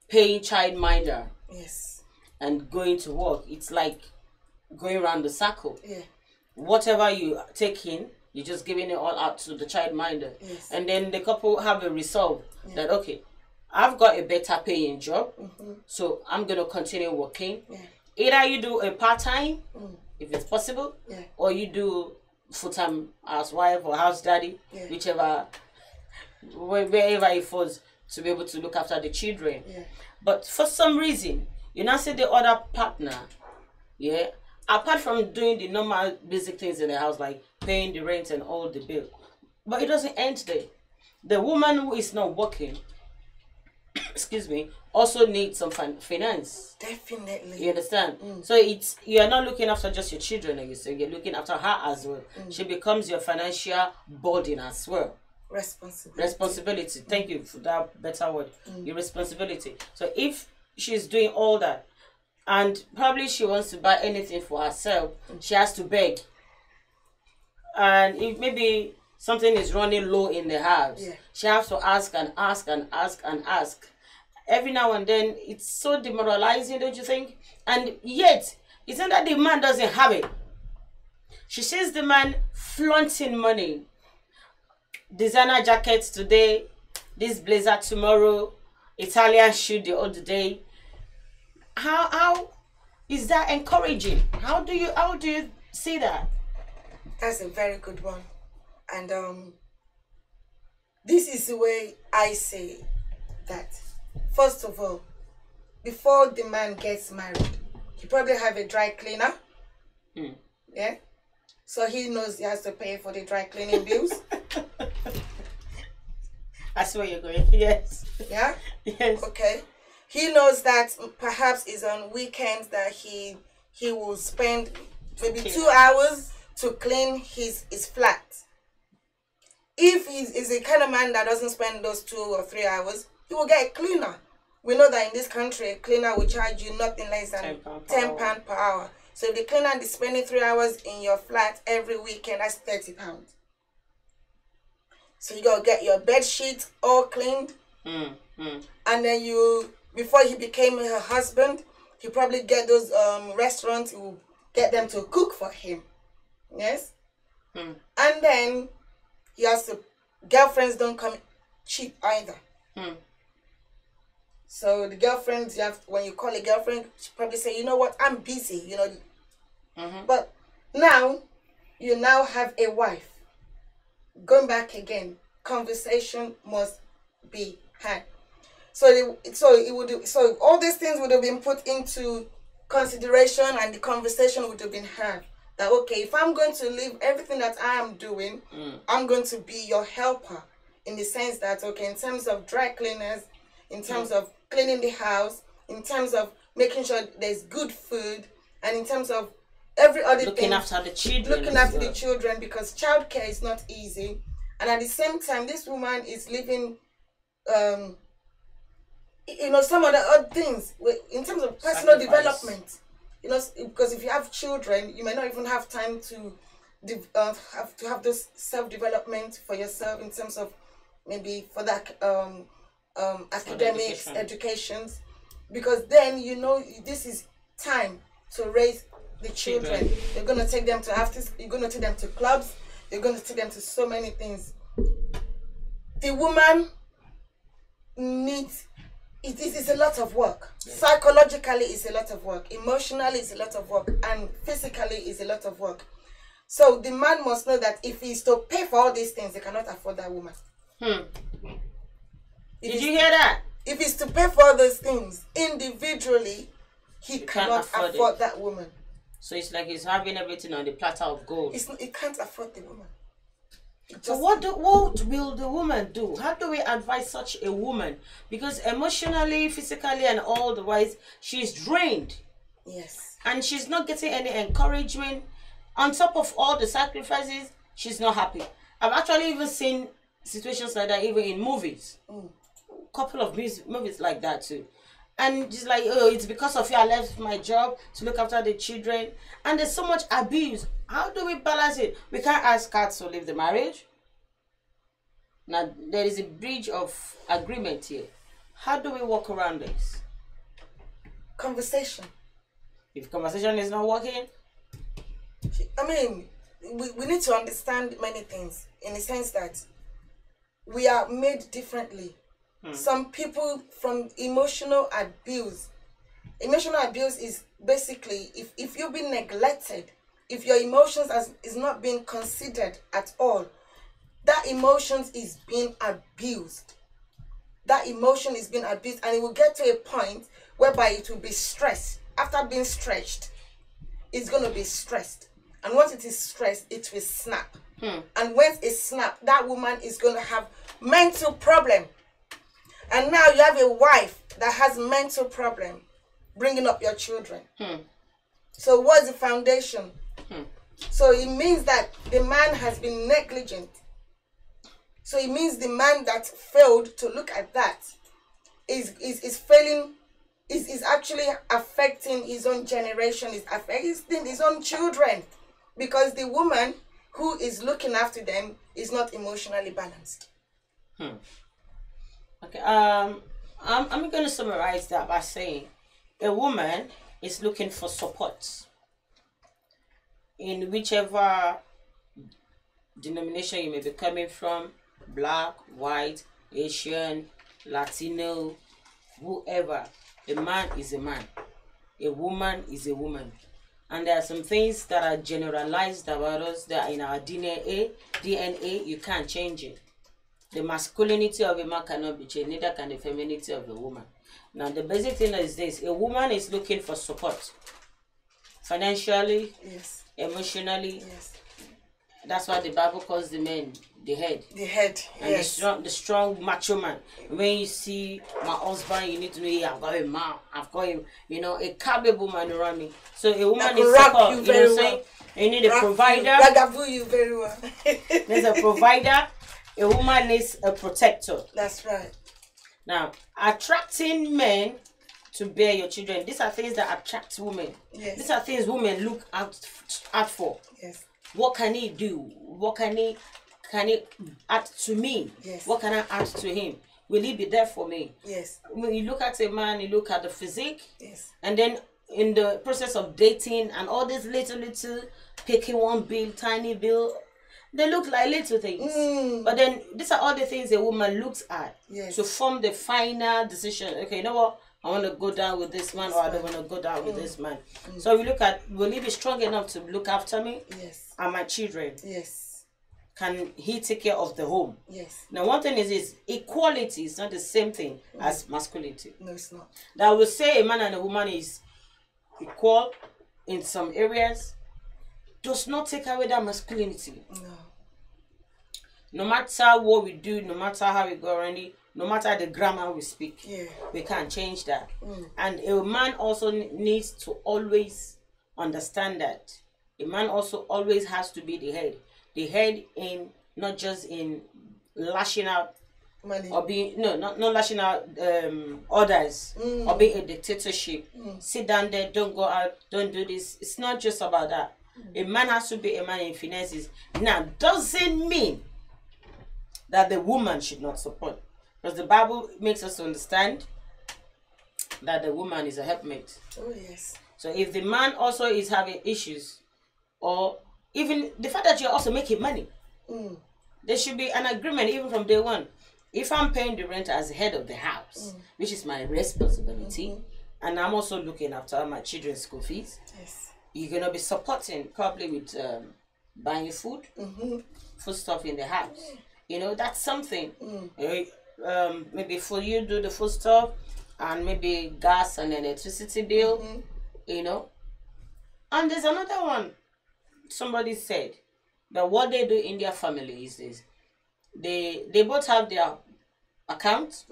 [SPEAKER 5] paying childminder
[SPEAKER 6] Yes.
[SPEAKER 5] and going to work, it's like going around the circle.
[SPEAKER 6] Yeah.
[SPEAKER 5] Whatever you take in, you're just giving it all out to the childminder.
[SPEAKER 6] Yes.
[SPEAKER 5] And then the couple have a resolve that, okay, I've got a better paying job, so I'm going to continue working.
[SPEAKER 6] Yeah.
[SPEAKER 5] Either you do a part-time, if it's possible,
[SPEAKER 6] Yeah.
[SPEAKER 5] or you do full-time housewife or house daddy, whichever, wherever it falls, to be able to look after the children.
[SPEAKER 6] Yeah.
[SPEAKER 5] But for some reason, you now see the other partner, apart from doing the normal basic things in the house, like paying the rent and all the bill, but it doesn't end there. The woman who is not working, excuse me, also needs some finance.
[SPEAKER 6] Definitely.
[SPEAKER 5] You understand? So you are not looking after just your children, like you say, you're looking after her as well. She becomes your financial burden as well. Responsibility. Thank you for that better word. Your responsibility. So if she's doing all that, and probably she wants to buy anything for herself, she has to beg. And if maybe something is running low in the house, she has to ask and ask and ask and ask. Every now and then, it's so demoralizing, don't you think? And yet, it's not that the man doesn't have it. She sees the man flaunting money. Designer jackets today, this blazer tomorrow, Italian shoe the other day. How is that encouraging? How do you see that?
[SPEAKER 6] That's a very good one. And this is the way I say that. First of all, before the man gets married, he probably have a dry cleaner. Yeah. So he knows he has to pay for the dry cleaning bills.
[SPEAKER 5] That's where you're going. Yes.
[SPEAKER 6] Yeah?
[SPEAKER 5] Yes.
[SPEAKER 6] Okay. He knows that perhaps it's on weekends that he will spend maybe 2 hours to clean his flat. If he's a kind of man that doesn't spend those 2 or 3 hours, he will get a cleaner. We know that in this country, a cleaner will charge you nothing less than £10 per hour. So if the cleaner is spending 3 hours in your flat every weekend, that's £30. So you gotta get your bed sheets all cleaned. And then before he became her husband, he probably get those restaurants, he will get them to cook for him. Yes? And then he has to, girlfriends don't come cheap either. So the girlfriends, when you call a girlfriend, she probably say, you know what, I'm busy, you know. But now, you now have a wife. Going back again, conversation must be had. So all these things would have been put into consideration, and the conversation would have been had. That, okay, if I'm going to leave everything that I am doing, I'm going to be your helper. In the sense that, okay, in terms of dry cleaners, in terms of cleaning the house, in terms of making sure there's good food, and in terms of every other thing.
[SPEAKER 5] Looking after the children.
[SPEAKER 6] Looking after the children, because childcare is not easy. And at the same time, this woman is living, some of the odd things in terms of personal development. Because if you have children, you may not even have time to have those self-development for yourself in terms of maybe for that academics, educations, because then this is time to raise the children. You're going to take them to you're going to take them to clubs, you're going to take them to so many things. The woman needs, it is a lot of work. Psychologically, it's a lot of work. Emotionally, it's a lot of work. And physically, it's a lot of work. So the man must know that if he's to pay for all these things, he cannot afford that woman.
[SPEAKER 5] Did you hear that?
[SPEAKER 6] If he's to pay for all those things individually, he cannot afford that woman.
[SPEAKER 5] So it's like he's having everything on the platter of gold.
[SPEAKER 6] He can't afford the woman.
[SPEAKER 5] So what will the woman do? How do we advise such a woman? Because emotionally, physically, and all the wise, she's drained.
[SPEAKER 6] Yes.
[SPEAKER 5] And she's not getting any encouragement. On top of all the sacrifices, she's not happy. I've actually even seen situations like that even in movies. Couple of movies like that too. And just like, oh, it's because of you I left my job to look after the children. And there's so much abuse. How do we balance it? We can't ask her to leave the marriage. Now, there is a breach of agreement here. How do we work around this?
[SPEAKER 6] Conversation.
[SPEAKER 5] If conversation is not working,
[SPEAKER 6] I mean, we need to understand many things in the sense that we are made differently. Some people from emotional abuse. Emotional abuse is basically if you've been neglected, if your emotions is not being considered at all, that emotions is being abused. That emotion is being abused, and it will get to a point whereby it will be stressed. After being stretched, it's going to be stressed. And once it is stressed, it will snap. And once it snaps, that woman is going to have mental problem. And now you have a wife that has mental problem bringing up your children. So what's the foundation? So it means that the man has been negligent. So it means the man that failed to look at that is failing, is actually affecting his own generation, is affecting his own children, because the woman who is looking after them is not emotionally balanced.
[SPEAKER 5] Okay, I'm going to summarize that by saying a woman is looking for support in whichever denomination you may be coming from, black, white, Asian, Latino, whoever. A man is a man, a woman is a woman. And there are some things that are generalized about us that are in our DNA, you can't change it. The masculinity of a man cannot be changed, neither can the femininity of a woman. Now, the basic thing is this: a woman is looking for support, financially,
[SPEAKER 6] Yes.
[SPEAKER 5] emotionally.
[SPEAKER 6] Yes.
[SPEAKER 5] That's why the Bible calls the men the head.
[SPEAKER 6] The head.
[SPEAKER 5] And
[SPEAKER 6] Yes.
[SPEAKER 5] the strong macho man. When you see my husband, you need to know, hey, I've got a man, I've got him, a capable man around me. So a woman
[SPEAKER 6] will
[SPEAKER 5] is
[SPEAKER 6] wrap
[SPEAKER 5] support.
[SPEAKER 6] you
[SPEAKER 5] You know
[SPEAKER 6] very
[SPEAKER 5] what I'm saying? You need a
[SPEAKER 6] Wrap
[SPEAKER 5] provider.
[SPEAKER 6] You, ragavu you very well.
[SPEAKER 5] There's a provider. A woman needs a protector.
[SPEAKER 6] That's right.
[SPEAKER 5] Now, attracting men to bear your children, these are things that attract women.
[SPEAKER 6] Yes.
[SPEAKER 5] These are things women look out for.
[SPEAKER 6] Yes.
[SPEAKER 5] What can he do? What can he add to me?
[SPEAKER 6] Yes.
[SPEAKER 5] What can I add to him? Will he be there for me?
[SPEAKER 6] Yes.
[SPEAKER 5] When you look at a man, you look at the physique,
[SPEAKER 6] Yes.
[SPEAKER 5] and then in the process of dating and all these little picking one bill, tiny bill, they look like little things. But then these are all the things a woman looks at
[SPEAKER 6] Yes.
[SPEAKER 5] to form the final decision. Okay, you know what? I want to go down with this man, or I don't want to go down with this man. So we look at, will he be strong enough to look after me
[SPEAKER 6] Yes.
[SPEAKER 5] and my children?
[SPEAKER 6] Yes.
[SPEAKER 5] Can he take care of the home?
[SPEAKER 6] Yes.
[SPEAKER 5] Now, one thing is equality is not the same thing as masculinity.
[SPEAKER 6] No, it's not.
[SPEAKER 5] That will say a man and a woman is equal in some areas does not take away that masculinity.
[SPEAKER 6] No.
[SPEAKER 5] No matter what we do, no matter how we go around it, no matter the grammar we speak,
[SPEAKER 6] Yeah.
[SPEAKER 5] we can't change that. And a man also needs to always understand that. A man also always has to be the head. The head in, not just in lashing out
[SPEAKER 6] Money.
[SPEAKER 5] or being, not lashing out orders or being a dictatorship. Sit down there, don't go out, don't do this. It's not just about that. A man has to be a man in finances. Now, doesn't mean that the woman should not support. Because the Bible makes us understand that the woman is a helpmate.
[SPEAKER 6] Oh, yes.
[SPEAKER 5] So if the man also is having issues, or even the fact that you're also making money, there should be an agreement even from day one. If I'm paying the rent as head of the house, which is my responsibility, and I'm also looking after my children's school fees,
[SPEAKER 6] Yes.
[SPEAKER 5] you're going to be supporting probably with buying food, food stuff in the house. That's something. Maybe for you do the food stuff and maybe gas and electricity bill, And there's another one. Somebody said, But what they do in their family is this: they both have their account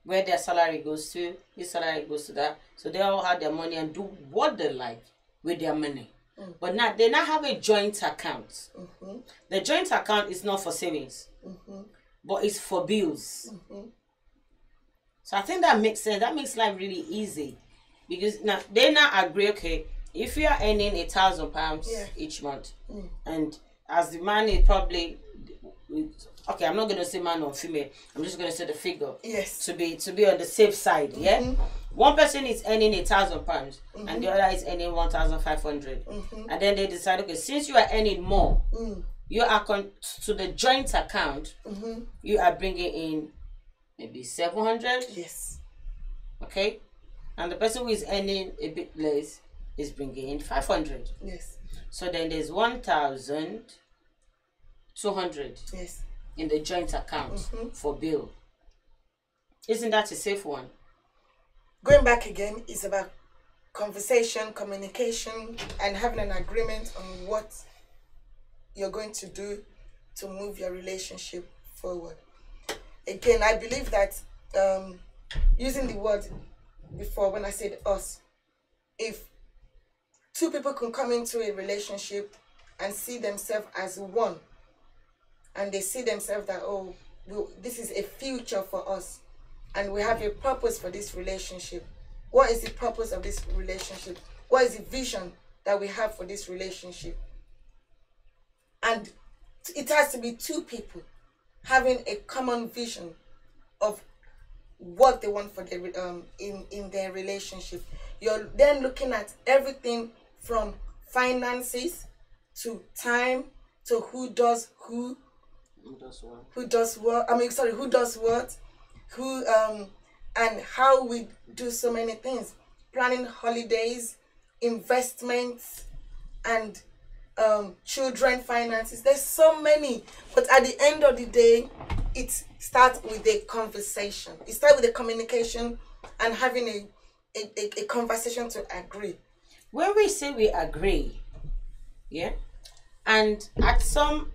[SPEAKER 5] where their salary goes to. His salary goes to that, so they all have their money and do what they like with their money. But now they now have a joint account. The joint account is not for savings, but it's for bills. So I think that makes sense. That makes life really easy, because now they now agree. Okay, if you are earning £1,000 each month, and as the man is probably, okay, I'm not gonna say man or female. I'm just gonna say the figure.
[SPEAKER 6] Yes.
[SPEAKER 5] To be on the safe side. Yeah. One person is earning £1,000 and the other is earning 1,500, and then they decide, okay, since you are earning more, you are to the joint account. You are bringing in maybe 700.
[SPEAKER 6] Yes.
[SPEAKER 5] Okay, and the person who is earning a bit less is bringing in 500.
[SPEAKER 6] Yes.
[SPEAKER 5] So then there's 1,200.
[SPEAKER 6] Yes.
[SPEAKER 5] In the joint account for bill. Isn't that a safe one?
[SPEAKER 6] Going back again is about conversation, communication, and having an agreement on what you're going to do to move your relationship forward. Again, I believe that using the word before when I said us, if two people can come into a relationship and see themselves as one, and they see themselves that, oh, this is a future for us, and we have a purpose for this relationship. What is the purpose of this relationship? What is the vision that we have for this relationship? And it has to be two people having a common vision of what they want for their in their relationship. You're then looking at everything from finances to time to who does what, and how we do so many things, planning holidays, investments, and children finances. There's so many, but at the end of the day, it starts with a conversation. It starts with a communication and having a conversation to agree.
[SPEAKER 5] When we say we agree, yeah, and at some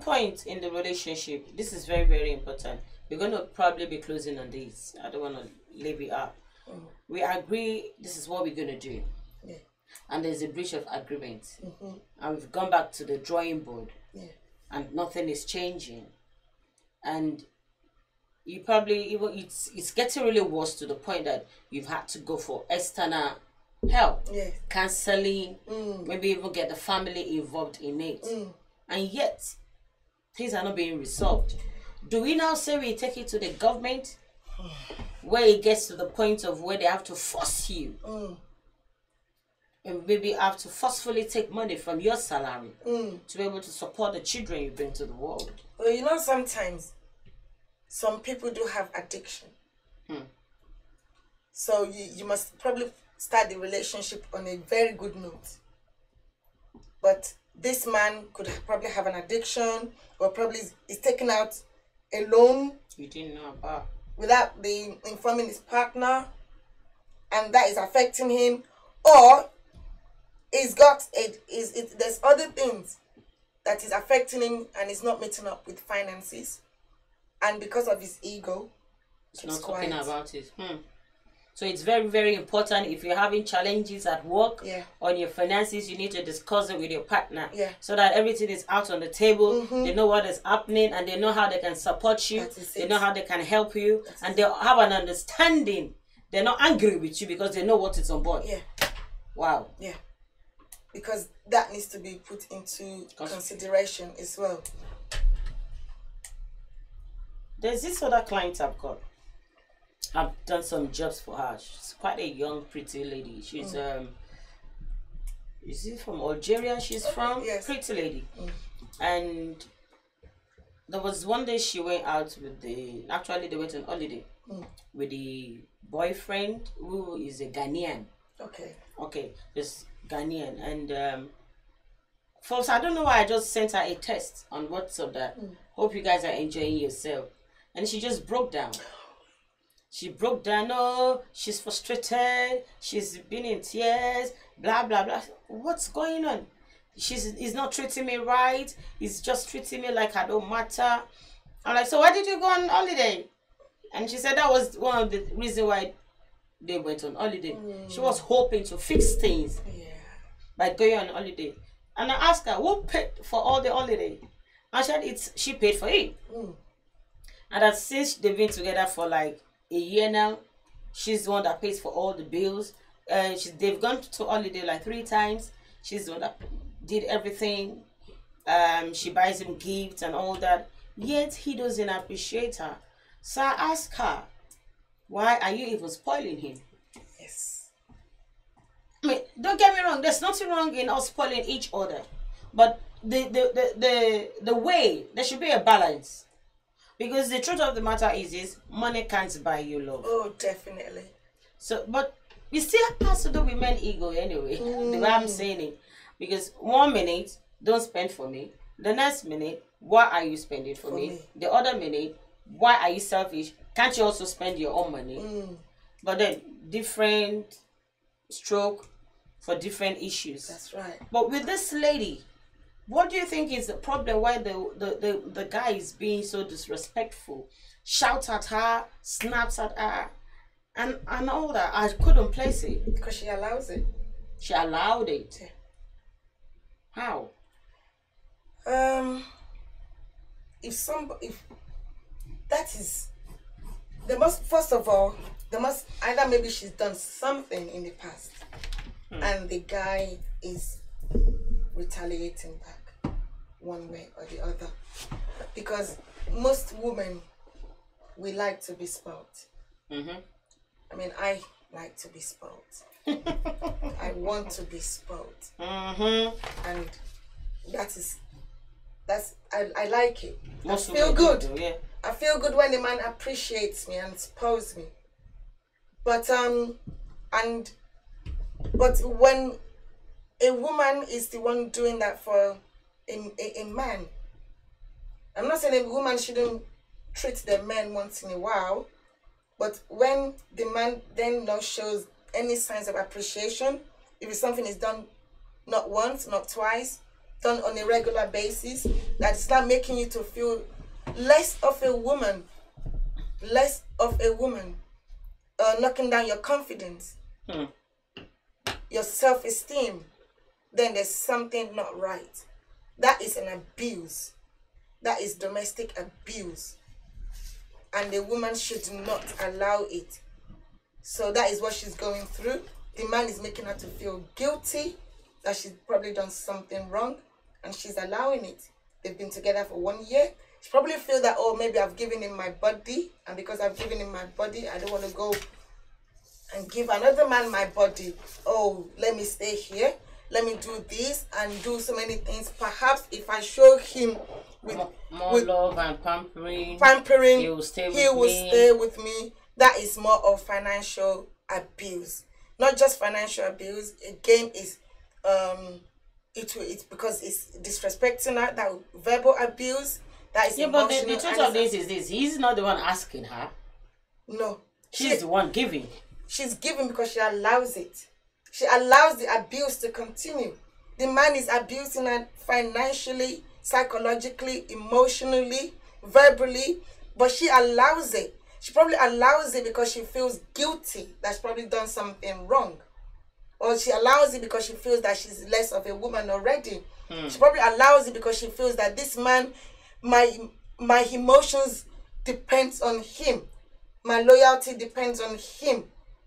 [SPEAKER 5] point in the relationship, this is very, very important. We're going to probably be closing on this. I don't want to leave it up. We agree this is what we're going to do.
[SPEAKER 6] Yeah.
[SPEAKER 5] And there's a breach of agreement. And we've gone back to the drawing board.
[SPEAKER 6] Yeah.
[SPEAKER 5] And nothing is changing. And you probably, even it's getting really worse to the point that you've had to go for external help.
[SPEAKER 6] Yes.
[SPEAKER 5] Counseling, maybe even get the family involved in it. And yet, things are not being resolved. Do we now say we take it to the government, where it gets to the point of where they have to force you, and maybe have to forcefully take money from your salary to be able to support the children you bring to the world?
[SPEAKER 6] Well, you know, sometimes some people do have addiction. So you must probably start the relationship on a very good note. But this man could probably have an addiction, or probably is taking out a loan
[SPEAKER 5] You didn't know about.
[SPEAKER 6] without informing his partner, and that is affecting him. Or there's other things that is affecting him, and he's not meeting up with finances, and because of his ego,
[SPEAKER 5] It's not talking about it. So it's very, very important. If you're having challenges at work on your finances, you need to discuss it with your partner, so that everything is out on the table. They know what is happening, and they know how they can support you. They know how they can help you, and they have an understanding. They're not angry with you because they know what is on board. Wow.
[SPEAKER 6] Yeah, because that needs to be put into consideration as well.
[SPEAKER 5] There's this other client I've got. I've done some jobs for her. She's quite a young, pretty lady. She's is it from Algeria? She's from pretty lady. And there was one day she went out with they went on holiday with the boyfriend who is a Ghanaian. Okay, just Ghanaian. And folks, I don't know why I just sent her a text on WhatsApp that hope you guys are enjoying yourself. And she just broke down. She broke down. Oh, she's frustrated. She's been in tears. Blah, blah, blah. What's going on? he's not treating me right. He's just treating me like I don't matter. I'm like, so why did you go on holiday? And she said that was one of the reasons why they went on holiday. She was hoping to fix things by going on holiday. And I asked her, who paid for all the holiday? And she said she paid for it. And that since they've been together for like a year now, she's the one that pays for all the bills. They've gone to holiday like 3 times. She's the one that did everything. She buys him gifts and all that. Yet he doesn't appreciate her. So I asked her, why are you even spoiling him?
[SPEAKER 6] Yes.
[SPEAKER 5] I mean, don't get me wrong. There's nothing wrong in us spoiling each other, but the way there should be a balance, because the truth of the matter is money can't buy you love.
[SPEAKER 6] Oh, definitely.
[SPEAKER 5] So, but it still has to do with men ego anyway. The way I'm saying it, because 1 minute don't spend for me, the next minute why are you spending for me? The other minute, why are you selfish? Can't you also spend your own money? But then different stroke for different issues.
[SPEAKER 6] That's right.
[SPEAKER 5] But with this lady, what do you think is the problem? Why the guy is being so disrespectful? Shouts at her, snaps at her, and all that. I couldn't place it.
[SPEAKER 6] Because she allows it.
[SPEAKER 5] She allowed it.
[SPEAKER 6] Yeah.
[SPEAKER 5] How?
[SPEAKER 6] If that is, first of all, either maybe she's done something in the past and the guy is retaliating back one way or the other. Because most women, we like to be spoilt. I mean, I like to be spoilt. I want to be spoilt. And I like it. I feel good. I feel good when a man appreciates me and spoils me. But when a woman is the one doing that for a man, I'm not saying a woman shouldn't treat the man once in a while, but when the man then not shows any signs of appreciation, if it's something is done not once, not twice, done on a regular basis, that is not making you to feel less of a woman, knocking down your confidence, your self-esteem, then there's something not right. That is an abuse. That is domestic abuse. And the woman should not allow it. So that is what she's going through. The man is making her to feel guilty that she's probably done something wrong, and she's allowing it. They've been together for 1 year. She probably feels that, oh, maybe I've given him my body, and because I've given him my body, I don't want to go and give another man my body. Oh, let me stay here. Let me do this and do so many things. Perhaps if I show him with
[SPEAKER 5] more love and pampering, he will stay
[SPEAKER 6] with me. That is more of financial abuse. Not just financial abuse. Again, is it's because it's disrespecting her. That verbal abuse. That is
[SPEAKER 5] but the truth of this is this: he's not the one asking her.
[SPEAKER 6] No,
[SPEAKER 5] she's the one giving.
[SPEAKER 6] She's giving because she allows it. She allows the abuse to continue. The man is abusing her financially, psychologically, emotionally, verbally, but she allows it. She probably allows it because she feels guilty that she's probably done something wrong. Or she allows it because she feels that she's less of a woman already. She probably allows it because she feels that this man, my emotions depends on him. My loyalty depends on him.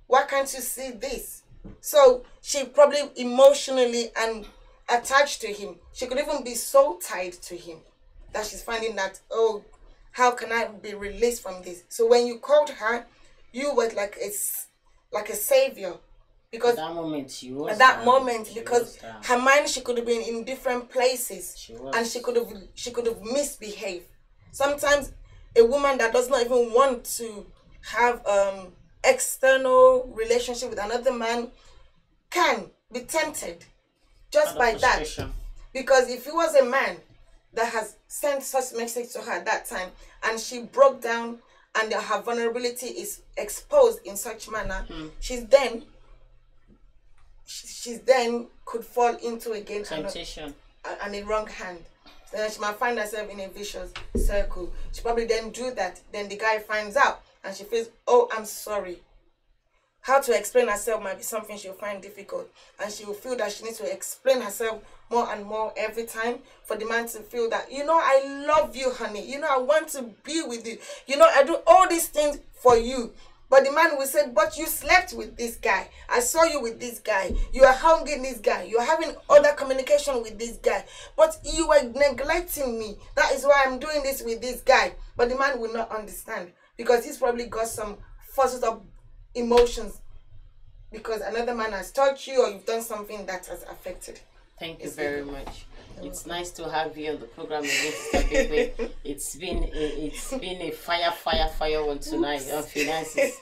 [SPEAKER 6] Why can't you see this? So she probably emotionally and attached to him. She could even be so tied to him that she's finding that, oh, how can I be released from this? So when you called her, you were like a savior. Because
[SPEAKER 5] at that moment she was
[SPEAKER 6] at that moment, because her mind, she could have been in different places, and she could have misbehaved. Sometimes a woman that does not even want to have external relationship with another man can be tempted just by that. Because if it was a man that has sent such message to her at that time and she broke down and her vulnerability is exposed in such manner, she's then she then could fall into again
[SPEAKER 5] Temptation.
[SPEAKER 6] and a wrong hand. Then she might find herself in a vicious circle. She probably then do that. Then the guy finds out and she feels, oh, I'm sorry. How to explain herself might be something she'll find difficult. And she will feel that she needs to explain herself more and more every time for the man to feel that, you know, I love you, honey. You know, I want to be with you. You know, I do all these things for you. But the man will say, but you slept with this guy. I saw you with this guy. You are hugging this guy. You are having other communication with this guy. But you are neglecting me. That is why I'm doing this with this guy. But the man will not understand because he's probably got some forces of emotions because another man has touched you or you've done something that has affected.
[SPEAKER 5] Thank you very much. It's nice to have you on the program again, Sister Pepe. It's been a fire one tonight on finances.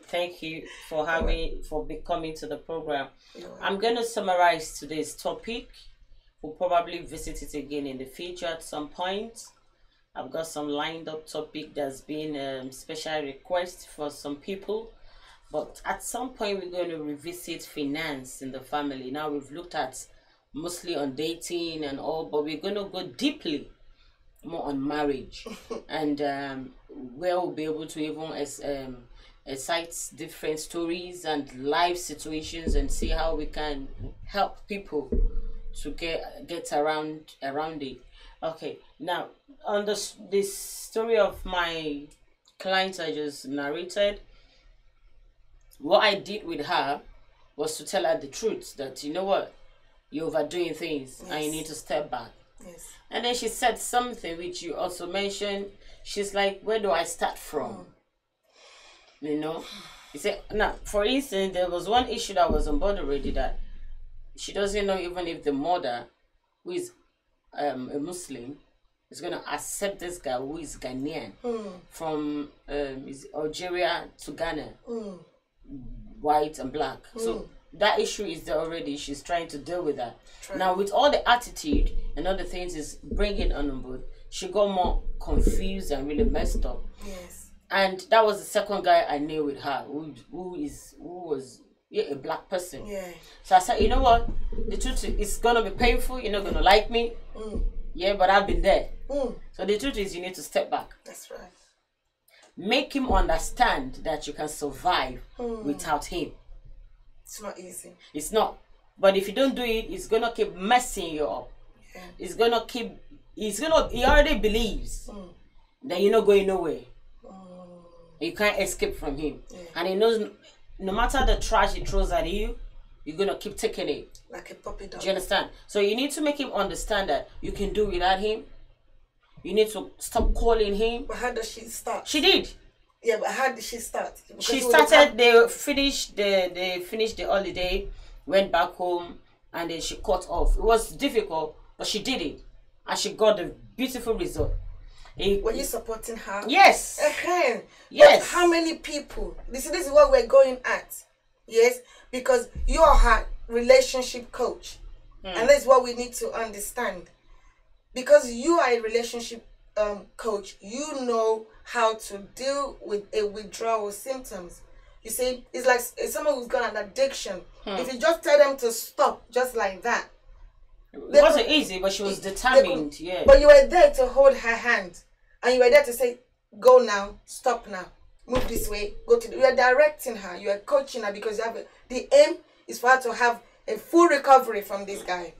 [SPEAKER 5] Thank you for coming to the program. I'm going to summarize today's topic. We'll probably visit it again in the future at some point. I've got some lined up topic that's been special request for some people. But at some point we're going to revisit finance in the family. Now we've looked at mostly on dating and all, but we're going to go deeply more on marriage and where we'll be able to even cite different stories and life situations and see how we can help people to get around it. Okay, now on this story of my client I just narrated, what I did with her was to tell her the truth that, you know what, you're overdoing things and you need to step back.
[SPEAKER 6] Yes.
[SPEAKER 5] And then she said something which you also mentioned. She's like, where do I start from? You know? You say, now, for instance, there was one issue that was on board already that she doesn't know even if the mother, who is a Muslim, is going to accept this guy who is Ghanaian from is Algeria to Ghana, white and black. So that issue is there already. She's trying to deal with that. Now, with all the attitude and other things is bringing on board, she got more confused and really messed up.
[SPEAKER 6] Yes.
[SPEAKER 5] And that was the second guy I knew with her, who was a black person.
[SPEAKER 6] Yeah.
[SPEAKER 5] So I said, you know what? The truth is, it's gonna be painful. You're not gonna like me. Yeah, but I've been there. So the truth is, you need to step back.
[SPEAKER 6] That's right.
[SPEAKER 5] Make him understand that you can survive without him.
[SPEAKER 6] It's not easy.
[SPEAKER 5] It's not. But if you don't do it, it's gonna keep messing you up.
[SPEAKER 6] Yeah.
[SPEAKER 5] He already believes that you're not going nowhere. You can't escape from him.
[SPEAKER 6] Yeah.
[SPEAKER 5] And he knows no matter the trash he throws at you, you're gonna keep taking it.
[SPEAKER 6] Like a puppy dog.
[SPEAKER 5] Do you understand? So you need to make him understand that you can do without him. You need to stop calling him.
[SPEAKER 6] But how does she start?
[SPEAKER 5] She did.
[SPEAKER 6] Yeah, but how did she start? Because
[SPEAKER 5] She
[SPEAKER 6] it would have
[SPEAKER 5] started. They finished the holiday, went back home, and then she cut off. It was difficult, but she did it, and she got a beautiful result.
[SPEAKER 6] Were you supporting her?
[SPEAKER 5] Yes.
[SPEAKER 6] Yes. But how many people? This is what we're going at. Yes, because you are her relationship coach, and that's what we need to understand. Because you are a relationship coach, you know how to deal with a withdrawal symptoms. You see, it's like someone who's got an addiction. If you just tell them to stop, just like that.
[SPEAKER 5] It wasn't easy, but she was determined. Yeah.
[SPEAKER 6] But you were there to hold her hand, and you were there to say, "Go now, stop now, move this way, go to." You are directing her, you are coaching her because you have the aim is for her to have a full recovery from this guy.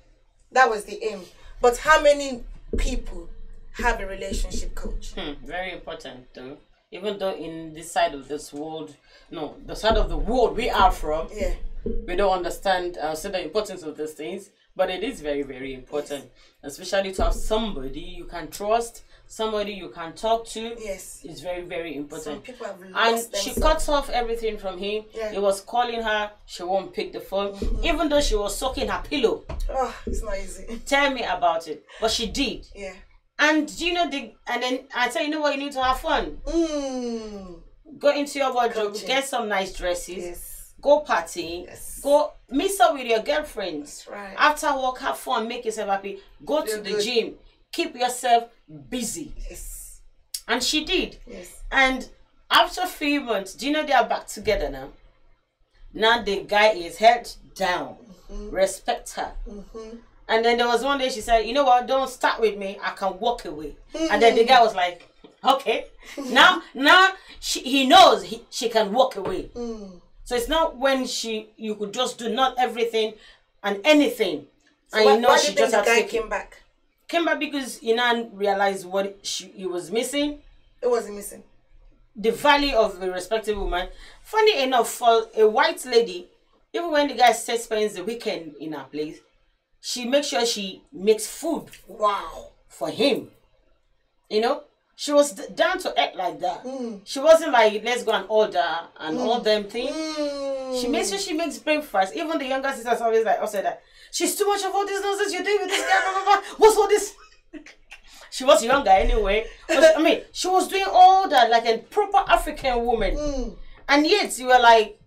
[SPEAKER 6] That was the aim. But how many people have a relationship coach?
[SPEAKER 5] Very important, though. Even though in this side of this world, the side of the world we are from, we don't understand the importance of these things. But it is very, very important, especially to have somebody you can trust, somebody you can talk to.
[SPEAKER 6] Yes,
[SPEAKER 5] it's very, very important.
[SPEAKER 6] Some people have lost
[SPEAKER 5] and
[SPEAKER 6] themselves.
[SPEAKER 5] She cut off everything from him. He was calling her, she won't pick the phone, even though she was soaking her pillow.
[SPEAKER 6] Oh, it's not easy.
[SPEAKER 5] Tell me about it, but she did.
[SPEAKER 6] Yeah.
[SPEAKER 5] And do you know and then I said, you know what, you need to have fun. Go into your wardrobe, get some nice dresses.
[SPEAKER 6] Yes.
[SPEAKER 5] Go partying.
[SPEAKER 6] Yes.
[SPEAKER 5] Go mix up with your girlfriends.
[SPEAKER 6] That's right.
[SPEAKER 5] After work, have fun, make yourself happy. Go to the gym. Keep yourself busy.
[SPEAKER 6] Yes.
[SPEAKER 5] And she did.
[SPEAKER 6] Yes.
[SPEAKER 5] And after 3 months, do you know they are back together now? Now the guy is head down. Respect her. And then there was one day she said, you know what, don't start with me, I can walk away. And then the guy was like, okay. Now he knows she can walk away. So it's not when you could just do not everything and anything.
[SPEAKER 6] So
[SPEAKER 5] And
[SPEAKER 6] why
[SPEAKER 5] she
[SPEAKER 6] do you
[SPEAKER 5] just
[SPEAKER 6] think the
[SPEAKER 5] had
[SPEAKER 6] guy
[SPEAKER 5] to
[SPEAKER 6] came back?
[SPEAKER 5] Came back because you now realized what he was missing.
[SPEAKER 6] It wasn't missing.
[SPEAKER 5] The value of a respectable woman. Funny enough, for a white lady, even when the guy spends the weekend in her place, she makes sure she makes food.
[SPEAKER 6] Wow.
[SPEAKER 5] For him. You know? She was down to act like that. She wasn't like, let's go and order and all them things. She makes sure she makes breakfast. Even the younger sisters always like, also that, she's too much of all this nonsense you're doing with this guy, blah, blah, blah. What's all this? She was younger anyway. I mean, she was doing all that like a proper African woman. And yet, you were like,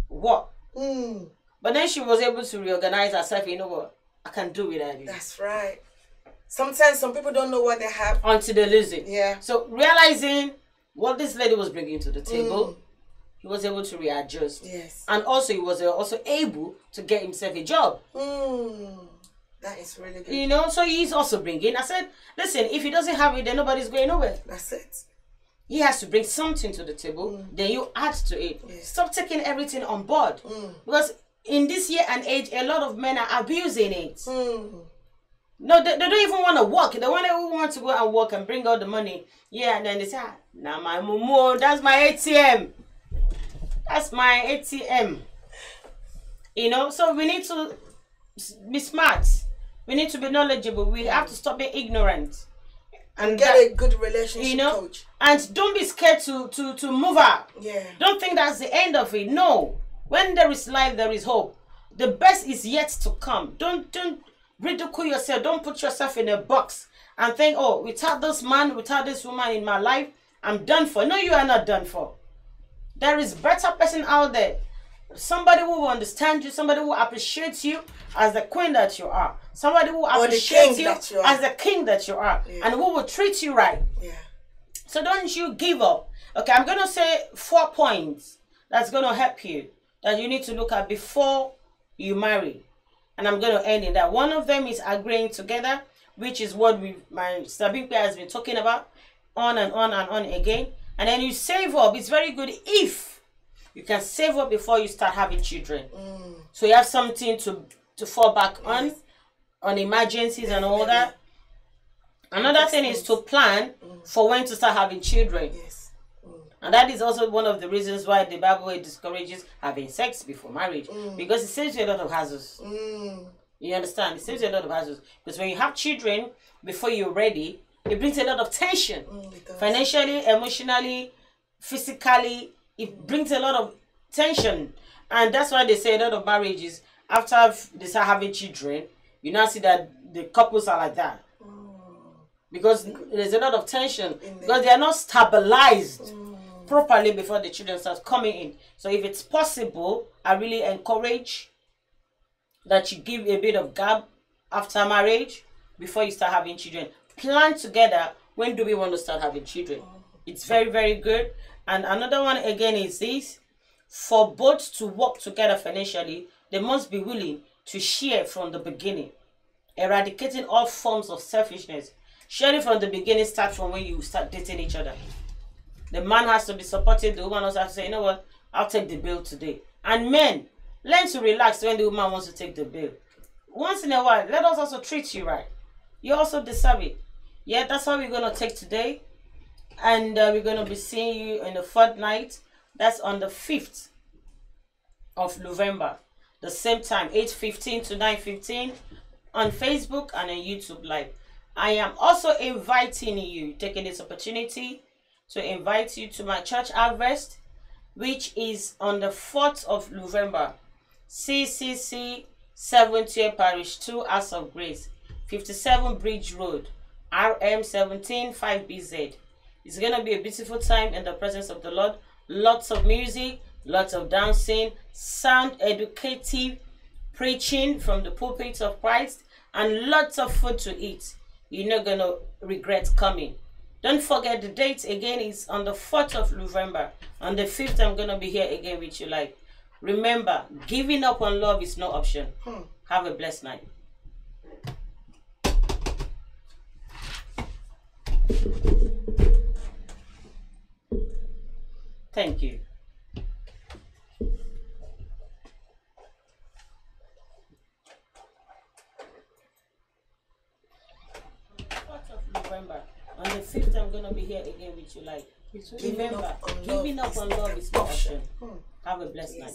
[SPEAKER 5] what? But then she was able to reorganize herself. You know what? I can do without you.
[SPEAKER 6] That's right. Sometimes some people don't know what they have
[SPEAKER 5] until they lose it.
[SPEAKER 6] Yeah.
[SPEAKER 5] So realizing what this lady was bringing to the table, he was able to readjust.
[SPEAKER 6] Yes.
[SPEAKER 5] And also he was also able to get himself a job.
[SPEAKER 6] That is really good.
[SPEAKER 5] You know, so he's also bringing. I said, listen, if he doesn't have it, then nobody's going nowhere.
[SPEAKER 6] That's it.
[SPEAKER 5] He has to bring something to the table. Then you add to it.
[SPEAKER 6] Yes.
[SPEAKER 5] Stop taking everything on board. Because in this year and age, a lot of men are abusing it. No, they don't even want to work. They want to go and work and bring out the money. Yeah, and then they say, nah, my mumu, that's my ATM. That's my ATM. You know, so we need to be smart. We need to be knowledgeable. We have to stop being ignorant. And
[SPEAKER 6] get a good relationship,
[SPEAKER 5] you know,
[SPEAKER 6] coach.
[SPEAKER 5] And don't be scared to move out.
[SPEAKER 6] Yeah.
[SPEAKER 5] Don't think that's the end of it. No. When there is life, there is hope. The best is yet to come. Don't ridicule yourself. Don't put yourself in a box and think, oh, without this man, without this woman in my life, I'm done for. No, you are not done for. There is better person out there. Somebody who will understand you. Somebody who appreciates you as the queen that you are. Somebody who appreciates you as the king that you are.
[SPEAKER 6] Yeah.
[SPEAKER 5] And who will treat you right.
[SPEAKER 6] Yeah.
[SPEAKER 5] So don't you give up. Okay, I'm going to say 4 points that's going to help you, that you need to look at before you marry. And I'm going to end in that. One of them is agreeing together, which is what my Sabikwe has been talking about on and on and on again. And then you save up. It's very good if you can save up before you start having children. So you have something to fall back on emergencies and all that. Another thing is to plan for when to start having children.
[SPEAKER 6] Yes.
[SPEAKER 5] And that is also one of the reasons why the Bible discourages having sex before marriage. Because it saves you a lot of hassles. You understand? It saves you a lot of hassles. Because when you have children before you're ready, it brings a lot of tension. Financially, emotionally, physically, it brings a lot of tension. And that's why they say a lot of marriages, after they start having children, you now see that the couples are like that. Because there's a lot of tension. Because they are not stabilized properly before the children start coming in. So if it's possible, I really encourage that you give a bit of gap after marriage before you start having children. Plan together, when do we want to start having children? It's very, very good. And another one again is this: for both to work together financially, they must be willing to share from the beginning, eradicating all forms of selfishness. Sharing from the beginning starts from when you start dating each other. The man has to be supportive. The woman also has to say, you know what, I'll take the bill today. And men, learn to relax when the woman wants to take the bill. Once in a while, let us also treat you right. You also deserve it. Yeah, that's how we're going to take today. And we're going to be seeing you in the fortnight. That's on the 5th of November. The same time, 8:15 to 9:15 on Facebook and on YouTube Live. I am also inviting you, taking this opportunity to invite you to my church harvest, which is on the 4th of November. CCC 70th Parish 2 House of Grace, 57 Bridge Road, RM 17 5BZ. It's going to be a beautiful time in the presence of the Lord. Lots of music, lots of dancing, sound educative preaching from the pulpit of Christ, and lots of food to eat. You're not going to regret coming. Don't forget the date again is on the 4th of November. On the 5th, I'm going to be here again with you, like Remember, giving up on love is no option. Have a blessed night. Thank you. 4th of November. On the 5th, I'm gonna be here again with you. Like, remember, giving up on love is no option. Have a blessed night.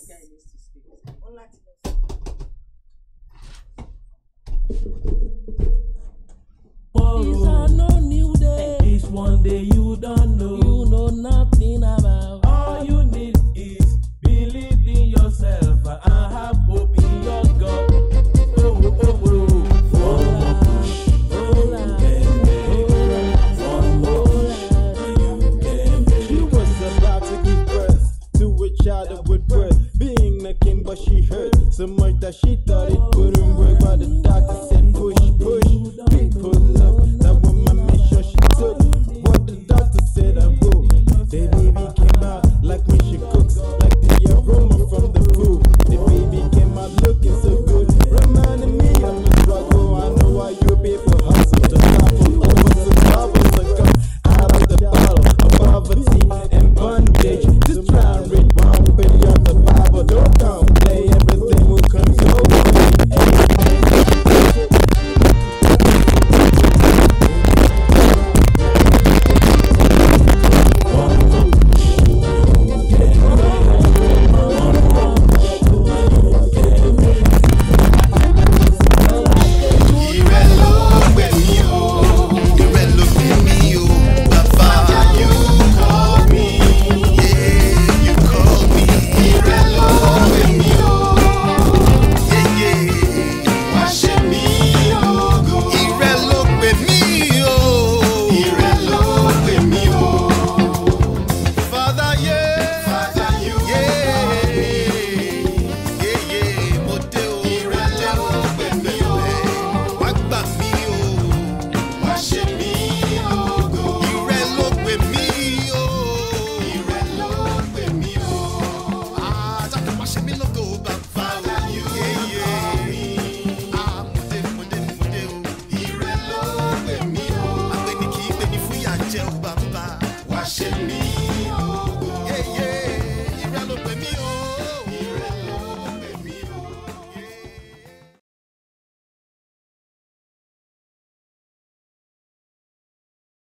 [SPEAKER 2] It's a no new day.
[SPEAKER 1] It's one day you don't know.
[SPEAKER 2] You know nothing about.
[SPEAKER 1] All you need is believe in yourself and have hope in your God. Oh, oh, oh, oh. One more push.
[SPEAKER 3] She was about to give birth to a child that would birth, being the king, but she hurt so much that she thought it wouldn't work. But the doctor said push, push. People look, that woman made sure she took what the doctor said I would. The baby came out like when she cooks, like the aroma from the food. The baby came out looking so good, reminding me of the struggle. I know why you people hustle to topple over survivors that come out of the bottle of poverty and bondage. Just try and read one page of the Bible. Don't downplay everything will come your
[SPEAKER 9] Baba, wash me.